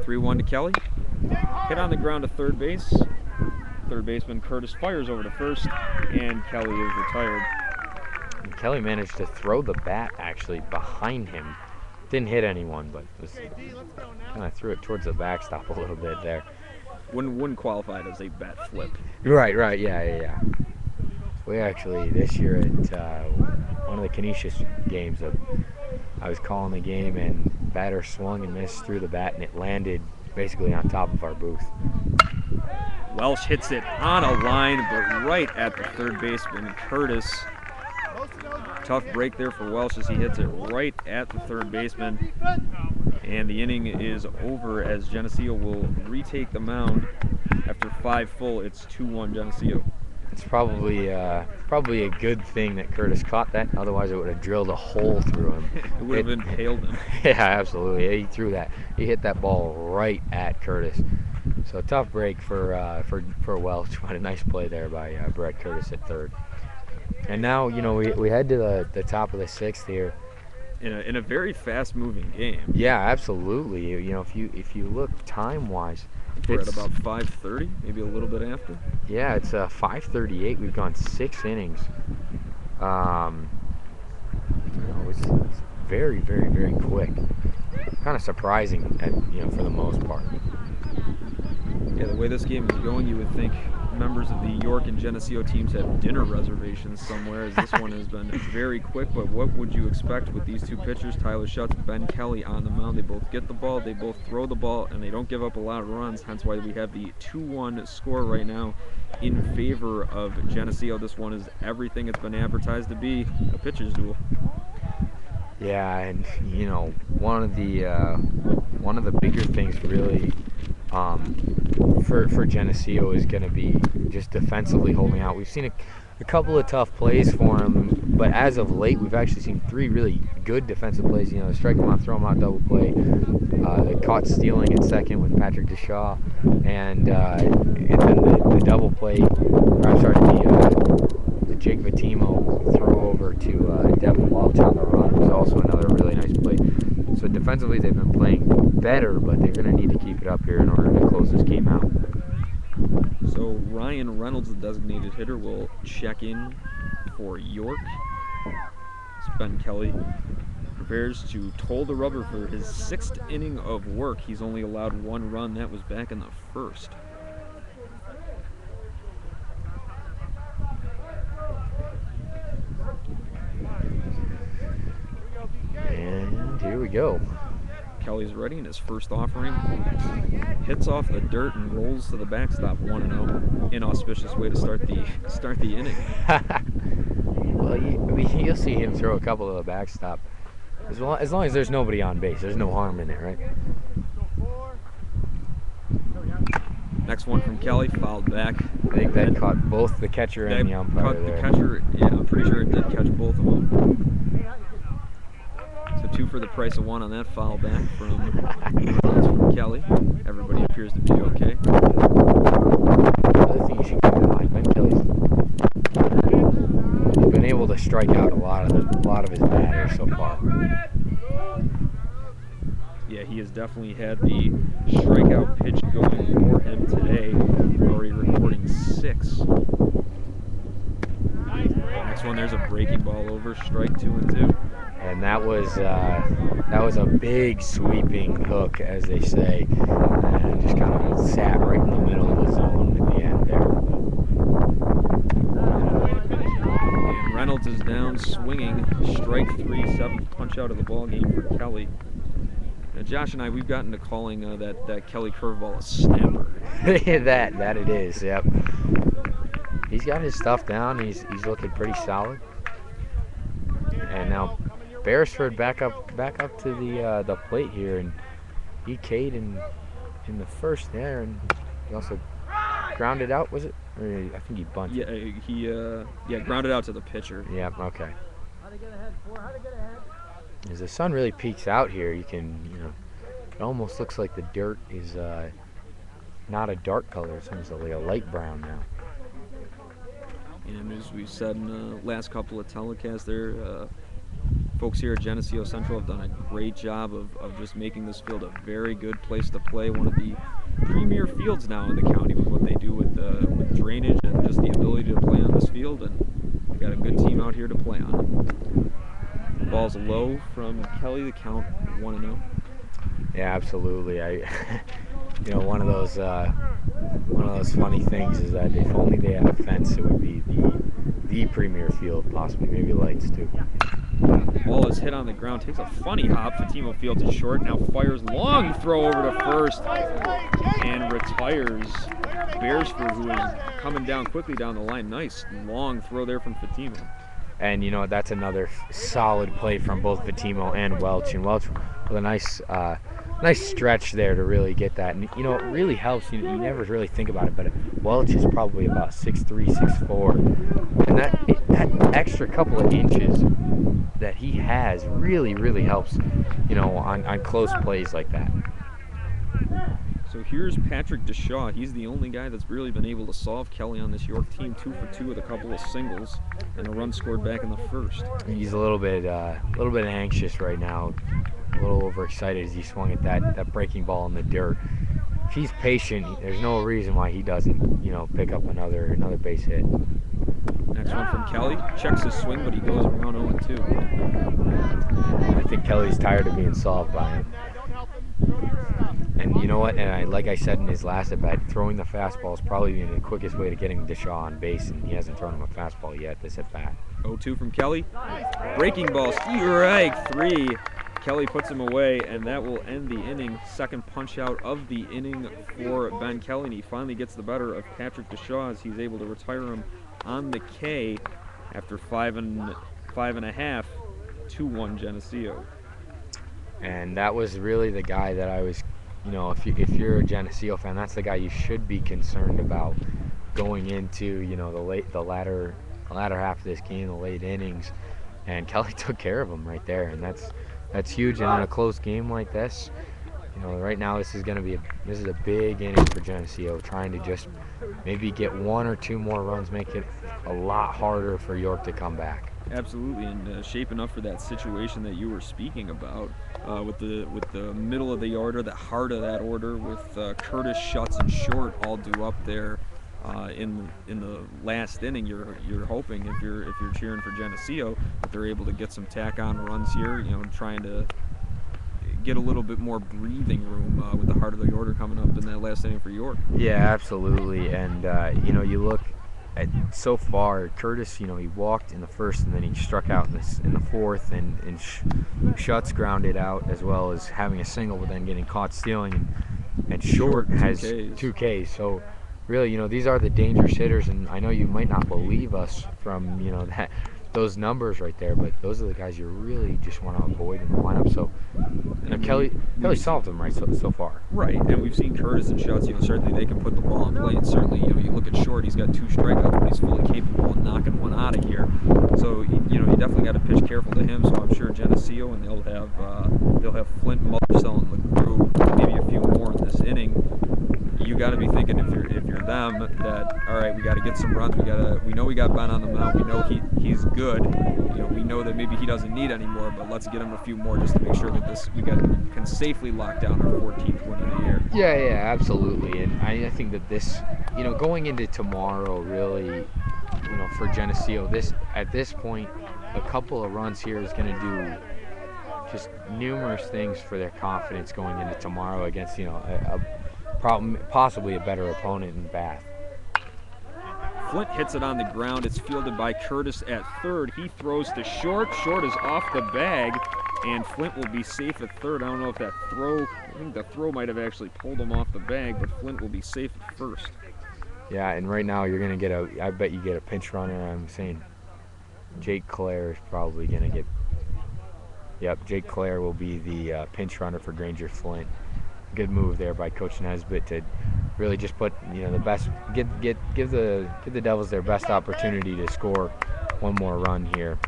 3-1 to Kelly. Hit on the ground to third base. Third baseman Curtis fires over to first, and Kelly is retired. And Kelly managed to throw the bat actually behind him. Didn't hit anyone, but kind of threw it towards the backstop a little bit there. Wouldn't qualify it as a bat flip. Right, yeah. We actually, this year at one of the Canisius games, I was calling the game and batter swung and missed through the bat, and it landed basically on top of our booth. Welsh hits it on a line, but right at the third baseman, Curtis. Tough break there for Welsh as he hits it right at the third baseman. And the inning is over as Geneseo will retake the mound. After 5 full, it's 2-1 Geneseo. It's probably a good thing that Curtis caught that. Otherwise, it would have drilled a hole through him. It would have impaled him. Yeah, absolutely. He threw that. He hit that ball right at Curtis. So tough break for Welch, but a nice play there by Brett Curtis at third. And now, we head to the top of the sixth here. In a very fast-moving game. Yeah, absolutely. If you look time-wise, We're at it's about 5:30, maybe a little bit after. Yeah, it's 5:38. We've gone 6 innings. It's very, very, very quick. Kind of surprising, for the most part. Yeah, the way this game is going, you would think members of the York and Geneseo teams have dinner reservations somewhere, as this one has been very quick. But what would you expect with these two pitchers, Tyler Schutz, Ben Kelly, on the mound? They both get the ball, they both throw the ball, and they don't give up a lot of runs, hence why we have the 2-1 score right now in favor of Geneseo. This one is everything it's been advertised to be, a pitcher's duel. Yeah, and one of the bigger things really for Geneseo is going to be just defensively holding out. We've seen a couple of tough plays for them, but as of late, we've actually seen 3 really good defensive plays. Strike them out, throw them out, double play. They caught stealing at second with Patrick DeShaw, and then the double play. The Jake Vitimo throw over to Devin Welch on the run was also another really nice play. So defensively, they've been playing better, but they're going to need to keep it up here in order to close this game out. So Ryan Reynolds, the designated hitter, will check in for York. Ben Kelly prepares to toll the rubber for his 6th inning of work. He's only allowed 1 run. That was back in the 1st. And here we go. Kelly's ready in his first offering. Hits off the dirt and rolls to the backstop, 1-0. Inauspicious way to start the inning. Well, you'll see him throw a couple of the backstop. As long as there's nobody on base, there's no harm in it, right? Next one from Kelly, fouled back. I think that caught both the catcher and the umpire caught there. The catcher, yeah, I'm pretty sure it did catch both of them. So 2 for the price of 1 on that foul back from Kelly. Everybody appears to be okay. Another thing you should keep in mind, Ben Kelly's been able to strike out a lot of his batters so far. Yeah, he has definitely had the strikeout pitch going for him today. Already recording 6. Next one, there's a breaking ball over, strike 2 and 2. And that was a big sweeping hook, as they say, and just kind of sat right in the middle of the zone at the end there. And Reynolds is down, swinging, strike 3, 7th punch out of the ball game for Kelly. Now, Josh and I, we've gotten to calling that Kelly curveball a snapper. that it is. Yep. He's got his stuff down. He's looking pretty solid. And now Beresford back up to the plate here, and he K'd in the first there, and he also grounded out. Was it? Or I think he bunted. Yeah, he grounded out to the pitcher. Yeah. Okay. As the sun really peeks out here, you can it almost looks like the dirt is not a dark color. It's almost like a light brown now. And as we've said in the last couple of telecasts there, folks here at Geneseo Central have done a great job of just making this field a very good place to play. One of the premier fields now in the county with what they do with drainage and just the ability to play on this field. And we've got a good team out here to play on. The ball's low from Kelly, the count 1-0. Yeah, absolutely. One of those funny things is that if only they had a fence, it would be the premier field, possibly maybe lights too. Ball is hit on the ground, takes a funny hop. Fatimo fields it short, now fires long throw over to first and retires. Beresford, who is coming down quickly down the line. Nice long throw there from Fatimo. And that's another solid play from both Fatimo and Welch. And Welch with a nice stretch there to really get that. And it really helps. You never really think about it, but Welch is probably about 6'3", 6'4", and that extra couple of inches that he has really, really helps. On close plays like that. So here's Patrick DeShaw. He's the only guy that's really been able to solve Kelly on this York team. 2 for 2 with a couple of singles and a run scored back in the first. He's a little bit anxious right now, a little overexcited as he swung at that breaking ball in the dirt. If he's patient, there's no reason why he doesn't, pick up another base hit. Next one from Kelly. Checks his swing, but he goes around 0-2. I think Kelly's tired of being solved by him. And you know what? And like I said in his last at bat, throwing the fastball is probably the quickest way to getting DeShaw on base, and he hasn't thrown him a fastball yet this at bat. 0-2 from Kelly. Breaking ball, strike 3. Kelly puts him away, and that will end the inning. Second punch out of the inning for Ben Kelly, and he finally gets the better of Patrick DeShaw as he's able to retire him on the K after 5.5, 2-1 Geneseo. And that was really the guy that I was, if you're a Geneseo fan, that's the guy you should be concerned about going into, the latter half of this game, the late innings. And Kelly took care of him right there, and that's huge. And in a close game like this, right now this is a big inning for Geneseo, trying to just maybe get 1 or 2 more runs, make it a lot harder for York to come back. Absolutely, and shaping up for that situation that you were speaking about with the middle of the order, the heart of that order, with Curtis, Schutz, and Short all due up there in the last inning. You're hoping if you're cheering for Geneseo that they're able to get some tack-on runs here. Trying to get a little bit more breathing room with the heart of the order coming up in that last inning for York. Yeah, absolutely, and you look. So far, Curtis, he walked in the first, and then he struck out in the fourth, and Schutz grounded out, as well as having a single, but then getting caught stealing. And Short has 2 Ks. So really, these are the dangerous hitters, and I know you might not believe us from those numbers right there, but those are the guys you really just want to avoid in the lineup. So Kelly solved them right so far. Right, and we've seen Curtis and Schutz, certainly they can put the ball in play, and certainly, you look at Short, he's got 2 strikeouts, but he's fully capable of knocking one out of here. So, you definitely got to pitch careful to him. So I'm sure Geneseo, and they'll have Flint, Mothersell, and LeGrew, maybe a few more in this inning. You got to be thinking if you're them that, all right, we got to get some runs. We know we got Ben on the mound. We know he's good. We know that maybe he doesn't need any more, but let's get him a few more just to make sure that we can safely lock down our 14th win of the year. Yeah, absolutely. And I think that this, going into tomorrow, really, for Geneseo, at this point, a couple of runs here is going to do just numerous things for their confidence going into tomorrow against, possibly a better opponent in Bath. Flint hits it on the ground. It's fielded by Curtis at third. He throws to Short. Short is off the bag, and Flint will be safe at third. I don't know if I think the throw might have actually pulled him off the bag, but Flint will be safe at first. Yeah, and right now you're going to get I bet you get a pinch runner. I'm saying Jake Clare is probably going to get, Jake Clare will be the pinch runner for Granger Flint. Good move there by Coach Nesbitt to really just put the best, give the Devils their best opportunity to score one more run here.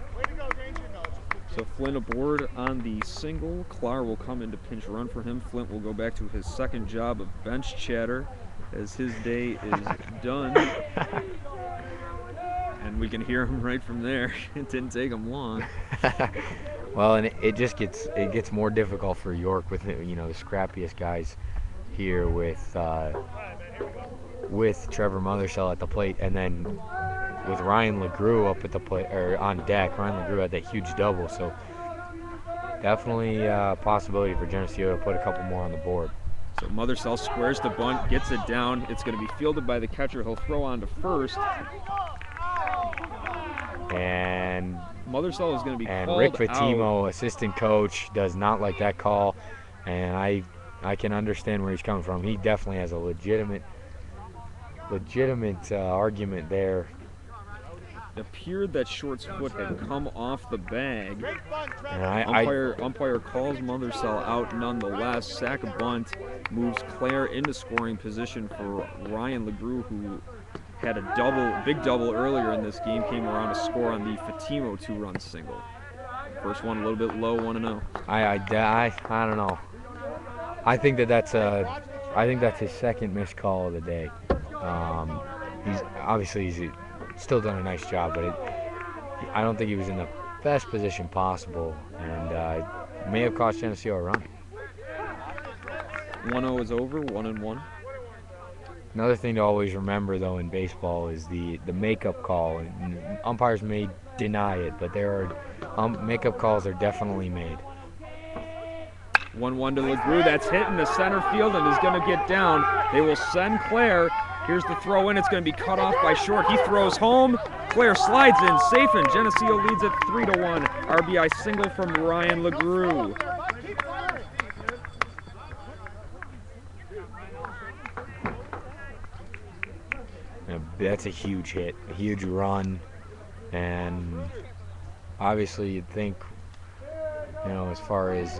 So Flint aboard on the single. Clar will come in to pinch run for him. Flint will go back to his second job of bench chatter as his day is done. And we can hear him right from there. It didn't take him long. Well, and it gets more difficult for York with the scrappiest guys here with Trevor Mothersell at the plate, and then with Ryan LeGrew up at the plate or on deck. Ryan LeGrew had that huge double, so definitely a possibility for Geneseo to put a couple more on the board. So Mothersell squares the bunt, gets it down. It's going to be fielded by the catcher. He'll throw on to first. And Mothersell is going to be called Rick Fatimo, out. assistant coach, does not like that call, and I can understand where he's coming from. He definitely has a legitimate argument there. It appeared that Short's foot had come off the bag. And umpire calls Mothersell out nonetheless. Sack a bunt, moves Clare into scoring position for Ryan LeGrew, who had a big double earlier in this game, came around to score on the Fatimo 2-run single. First one a little bit low, 1-0. I don't know. I think that's a I think that's his second missed call of the day. He's still done a nice job, but I don't think he was in the best position possible, and may have cost Geneseo a run. 1-0 is over, 1-1. Another thing to always remember, though, in baseball is the makeup call. And umpires may deny it, but there are makeup calls are definitely made. 1-1 to LeGroux. That's hit in the center field and is going to get down. They will send Claire. Here's the throw in. It's going to be cut off by Short. He throws home. Claire slides in, safe, and Geneseo leads it 3-1. RBI single from Ryan LeGroux. That's a huge hit, a huge run, and obviously you'd think, as far as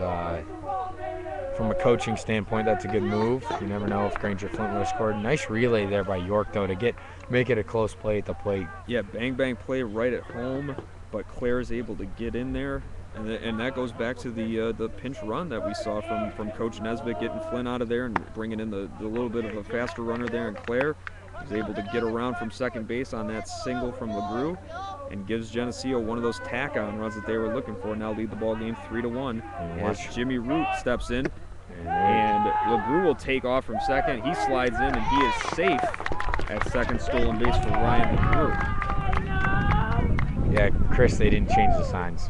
from a coaching standpoint, that's a good move. You never know if Granger Flint would have scored. Nice relay there by York, though, to make it a close play at the plate. Yeah, bang play right at home, but Claire is able to get in there, and that goes back to the pinch run that we saw from Coach Nesbitt, getting Flint out of there and bringing in the little bit of a faster runner there, and Claire was able to get around from second base on that single from LeGroux and gives Geneseo one of those tack-on runs that they were looking for. Now lead the ball game 3-1 as Jimmy Root steps in, and LeGroux will take off from second. He slides in, and he is safe at second, stolen base for Ryan LeGroux. Yeah, Chris, they didn't change the signs.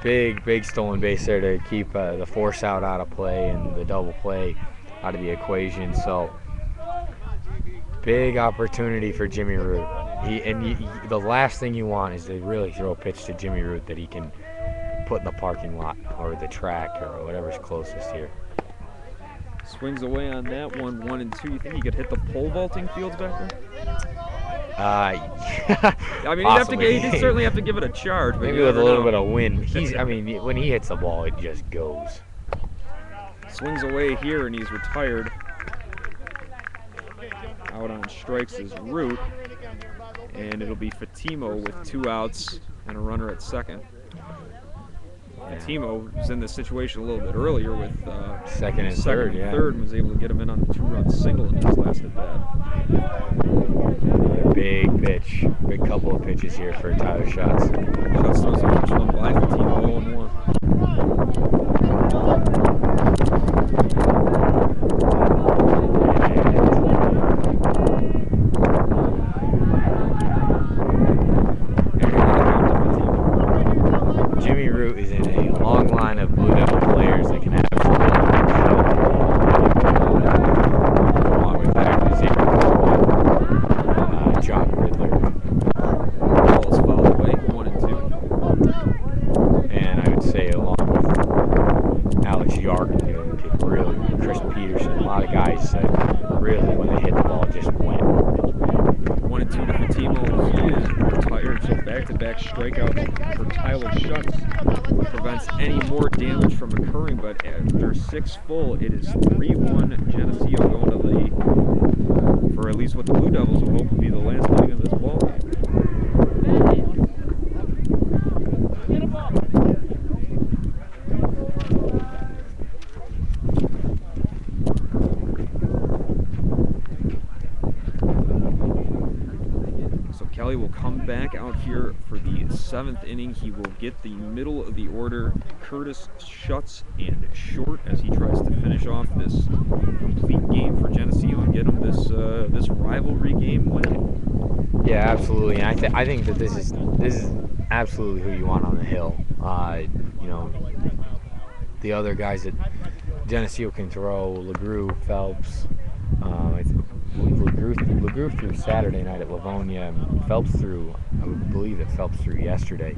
Big stolen base there to keep the force out of play and the double play out of the equation. So big opportunity for Jimmy Root. The last thing you want is to really throw a pitch to Jimmy Root that he can put in the parking lot or the track or whatever's closest here. Swings away on that one, 1-2. You think he could hit the pole vaulting fields back there? I mean, he'd certainly have to give it a charge. But maybe with a little bit of wind. When he hits the ball, it just goes. Swings away here, and he's retired. Out on strikes is Root, and it'll be Fatimo with 2 outs and a runner at second. Fatimo was in this situation a little bit earlier with second and third, and was able to get him in on a 2-run single in his last at bat. Big pitch, big couple of pitches here for Tyler Schatz. Schatz throws the first one by Fatimo, 0-1. Jimmy Root is in a long line of Blue Devil players that can absolutely along with that is John Riddler. Ball is fouled away, 1-2. And I would say along with Alex Yark, really Chris Peterson, a lot of guys that really when they hit the ball just went. 1-2 to Fatimo. He is retired, so back-to-back strikeouts for Tyler Schatz prevents any more damage from occurring, but after 6 full, it is 3-1 Geneseo going to lead for at least what the Blue Devils will hope will be the last inning of this ball game. Kelly will come back out here for the 7th inning. He will get the middle of the order, Curtis, Schatz, and Short as he tries to finish off this complete game for Geneseo and get him this rivalry game win. Yeah, absolutely. And I think that this is absolutely who you want on the hill. The other guys that Geneseo can throw, LeGroux, Phelps. LeGroux threw Saturday night at Livonia, and Phelps threw, I would believe that Phelps threw yesterday.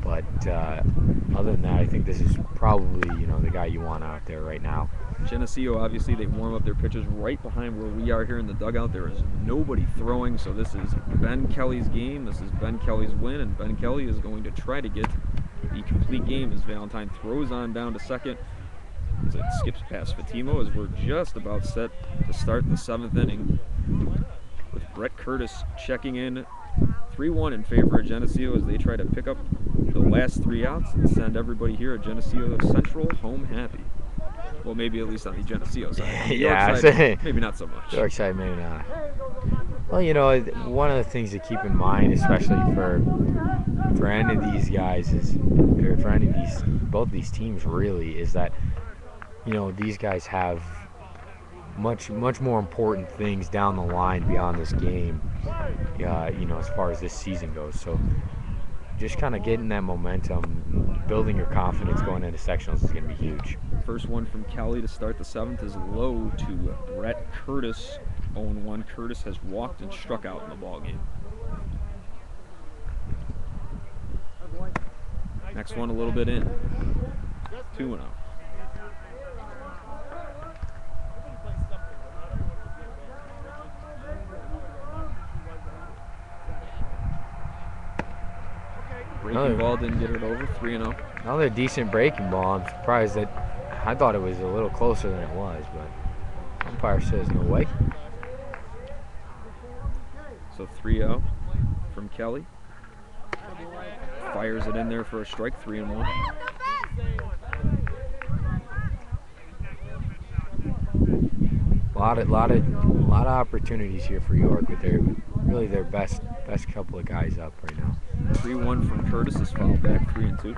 But other than that, I think this is probably, the guy you want out there right now. Geneseo, obviously, they warm up their pitchers right behind where we are here in the dugout. There is nobody throwing, so this is Ben Kelly's game. This is Ben Kelly's win, and Ben Kelly is going to try to get the complete game as Valentine throws on down to second. As it skips past Fatimo as we're just about set to start the 7th inning with Brett Curtis checking in 3-1 in favor of Geneseo as they try to pick up the last 3 outs and send everybody here at Geneseo Central home happy. Well, maybe at least on the Geneseo side. The Yeah, York side, maybe not so much. York side, maybe not. Well, you know, one of the things to keep in mind, especially for any of these guys, or for any of both these teams really, is that, you know, these guys have much more important things down the line beyond this game, you know, as far as this season goes. So just kind of getting that momentum, building your confidence going into sectionals is going to be huge. First one from Kelly to start the 7th is low to Brett Curtis. 0-1. Curtis has walked and struck out in the ball game. Next one a little bit in. 2-0. Breaking ball didn't get it over. 3-0. Another decent breaking ball. I'm surprised that I thought it was a little closer than it was, but umpire says no way. So 3-0 from Kelly. Fires it in there for a strike. 3-1. A lot of opportunities here for York with their best couple of guys up right now. 3-1 from Curtis is fouled back. 3-2.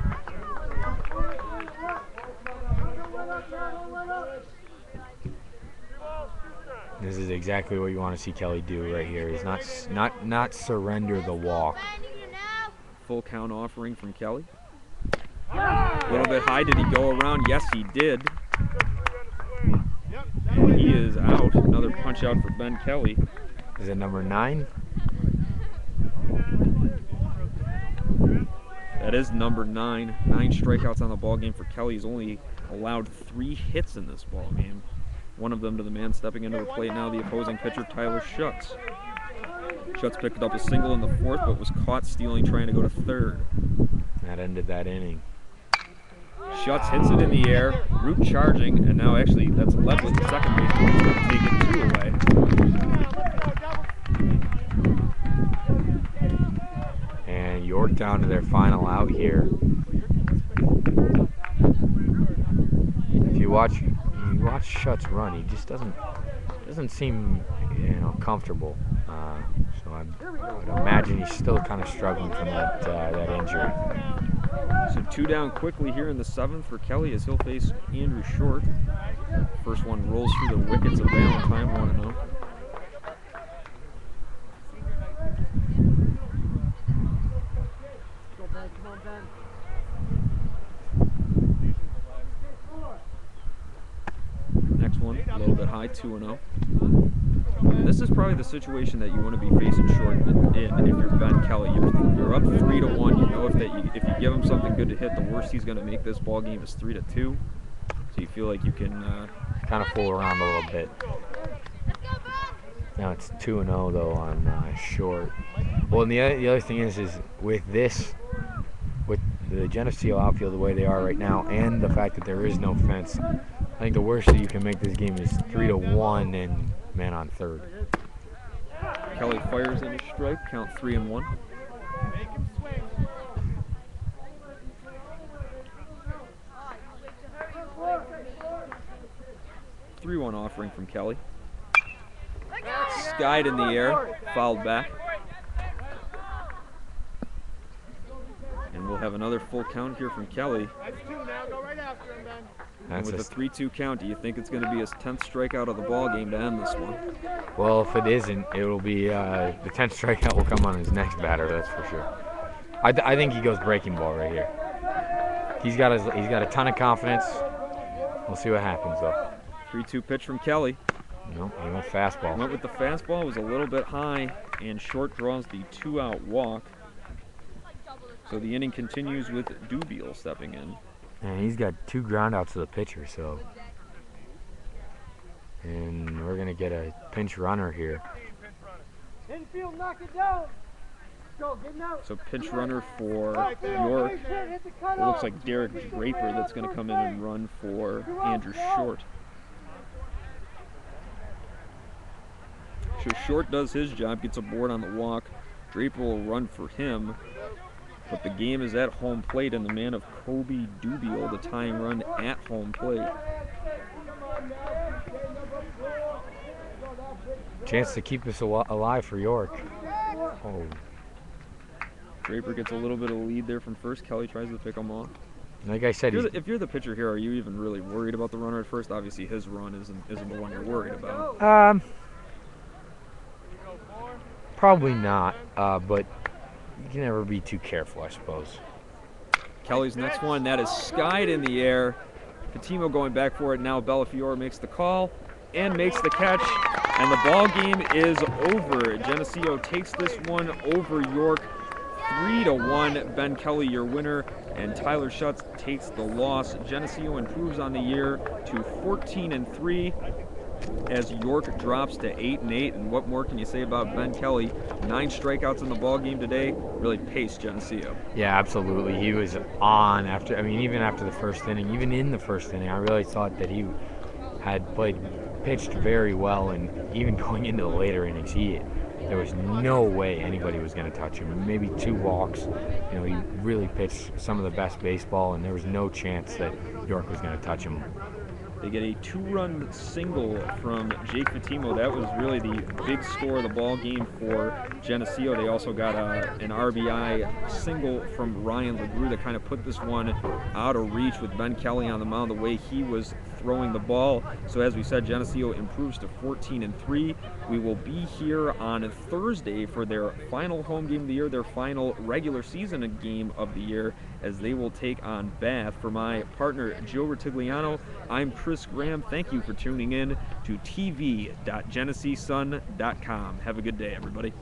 This is exactly what you want to see Kelly do right here. He's not surrender the walk. Full count offering from Kelly. A little bit high. Did he go around? Yes, he did. And he is out. Another punch out for Ben Kelly. Is it number 9? That is number 9. 9 strikeouts on the ball game for Kelly. He's only allowed 3 hits in this ball game. One of them to the man stepping into the plate now, the opposing pitcher, Tyler Schutz. Schutz picked up a single in the 4th, but was caught stealing, trying to go to 3rd. That ended that inning. Schutz hits it in the air, root charging, and now actually that's Ledley, the second baseman, who's going to take it 2 away. And York down to their final out here. If you watch Schutz run, he just doesn't seem, you know, comfortable. So I would imagine he's still kind of struggling from that injury. So 2 down quickly here in the 7th for Kelly as he'll face Andrew Short. First one rolls through the wickets of Valentine, 1-0. Next one, a little bit high, 2-0. This is probably the situation that you want to be facing Short in if you're Ben Kelly. You're up 3-1. You know if you give him something good to hit, the worst he's going to make this ball game is 3-2. So you feel like you can kind of fool around a little bit. Now it's 2-0 though on Short. Well, and the other thing is with the Geneseo outfield the way they are right now, and the fact that there is no fence, I think the worst that you can make this game is 3-1 and man on 3rd. Kelly fires in a strike, count 3-1. Make him swing. 3-1 offering from Kelly. Skied in the air, fouled back. And we'll have another full count here from Kelly. That's 2 now. Go right after him, Ben. And with a 3-2 count, do you think it's going to be his 10th strikeout of the ball game to end this one? Well, if it isn't, it will be the 10th strikeout will come on his next batter. That's for sure. I think he goes breaking ball right here. He's got a ton of confidence. We'll see what happens though. 3-2 pitch from Kelly. No, he went fastball. Went with the fastball, was a little bit high, and Short draws the 2-out walk. So the inning continues with Dubiel stepping in. And he's got 2 groundouts to the pitcher, so. And we're gonna get a pinch runner here. Infield, knock it down. Go, get him out. So pinch runner for York. It looks like Derek Draper that's going to come in and run for Andrew Short. So Short does his job, gets a board on the walk. Draper will run for him, but the game is at home plate, and the man of Kobe Dubiel, the tying run at home plate. Chance to keep us alive for York. Oh. Draper gets a little bit of lead there from first. Kelly tries to pick him off. Like I said, if you're the pitcher here, are you even really worried about the runner at first? Obviously, his run isn't the one you're worried about. Probably not, but you can never be too careful, I suppose. Kelly's next one, that is skied in the air. Fatimo going back for it now. Bellafiore makes the call and makes the catch, and the ball game is over. Geneseo takes this one over York 3-1. Ben Kelly, your winner, and Tyler Schutz takes the loss. Geneseo improves on the year to 14-3 as York drops to 8-8. And what more can you say about Ben Kelly? 9 strikeouts in the ball game today, really paced Geneseo. Yeah, absolutely. He was on even after the first inning, even in the first inning, I really thought that he had pitched very well, and even going into the later innings, there was no way anybody was going to touch him. Maybe 2 walks. You know, he really pitched some of the best baseball, and there was no chance that York was going to touch him. They get a 2-run single from Jake Fatimo. That was really the big score of the ball game for Geneseo. They also got an RBI single from Ryan LeGroux that kind of put this one out of reach with Ben Kelly on the mound, the way he was throwing the ball. So as we said, Geneseo improves to 14-3. We will be here on Thursday for their final home game of the year, their final regular season game of the year, as they will take on Bath. For my partner, Joe Retigliano, I'm Chris Graham. Thank you for tuning in to tv.GeneseeSun.com. Have a good day, everybody.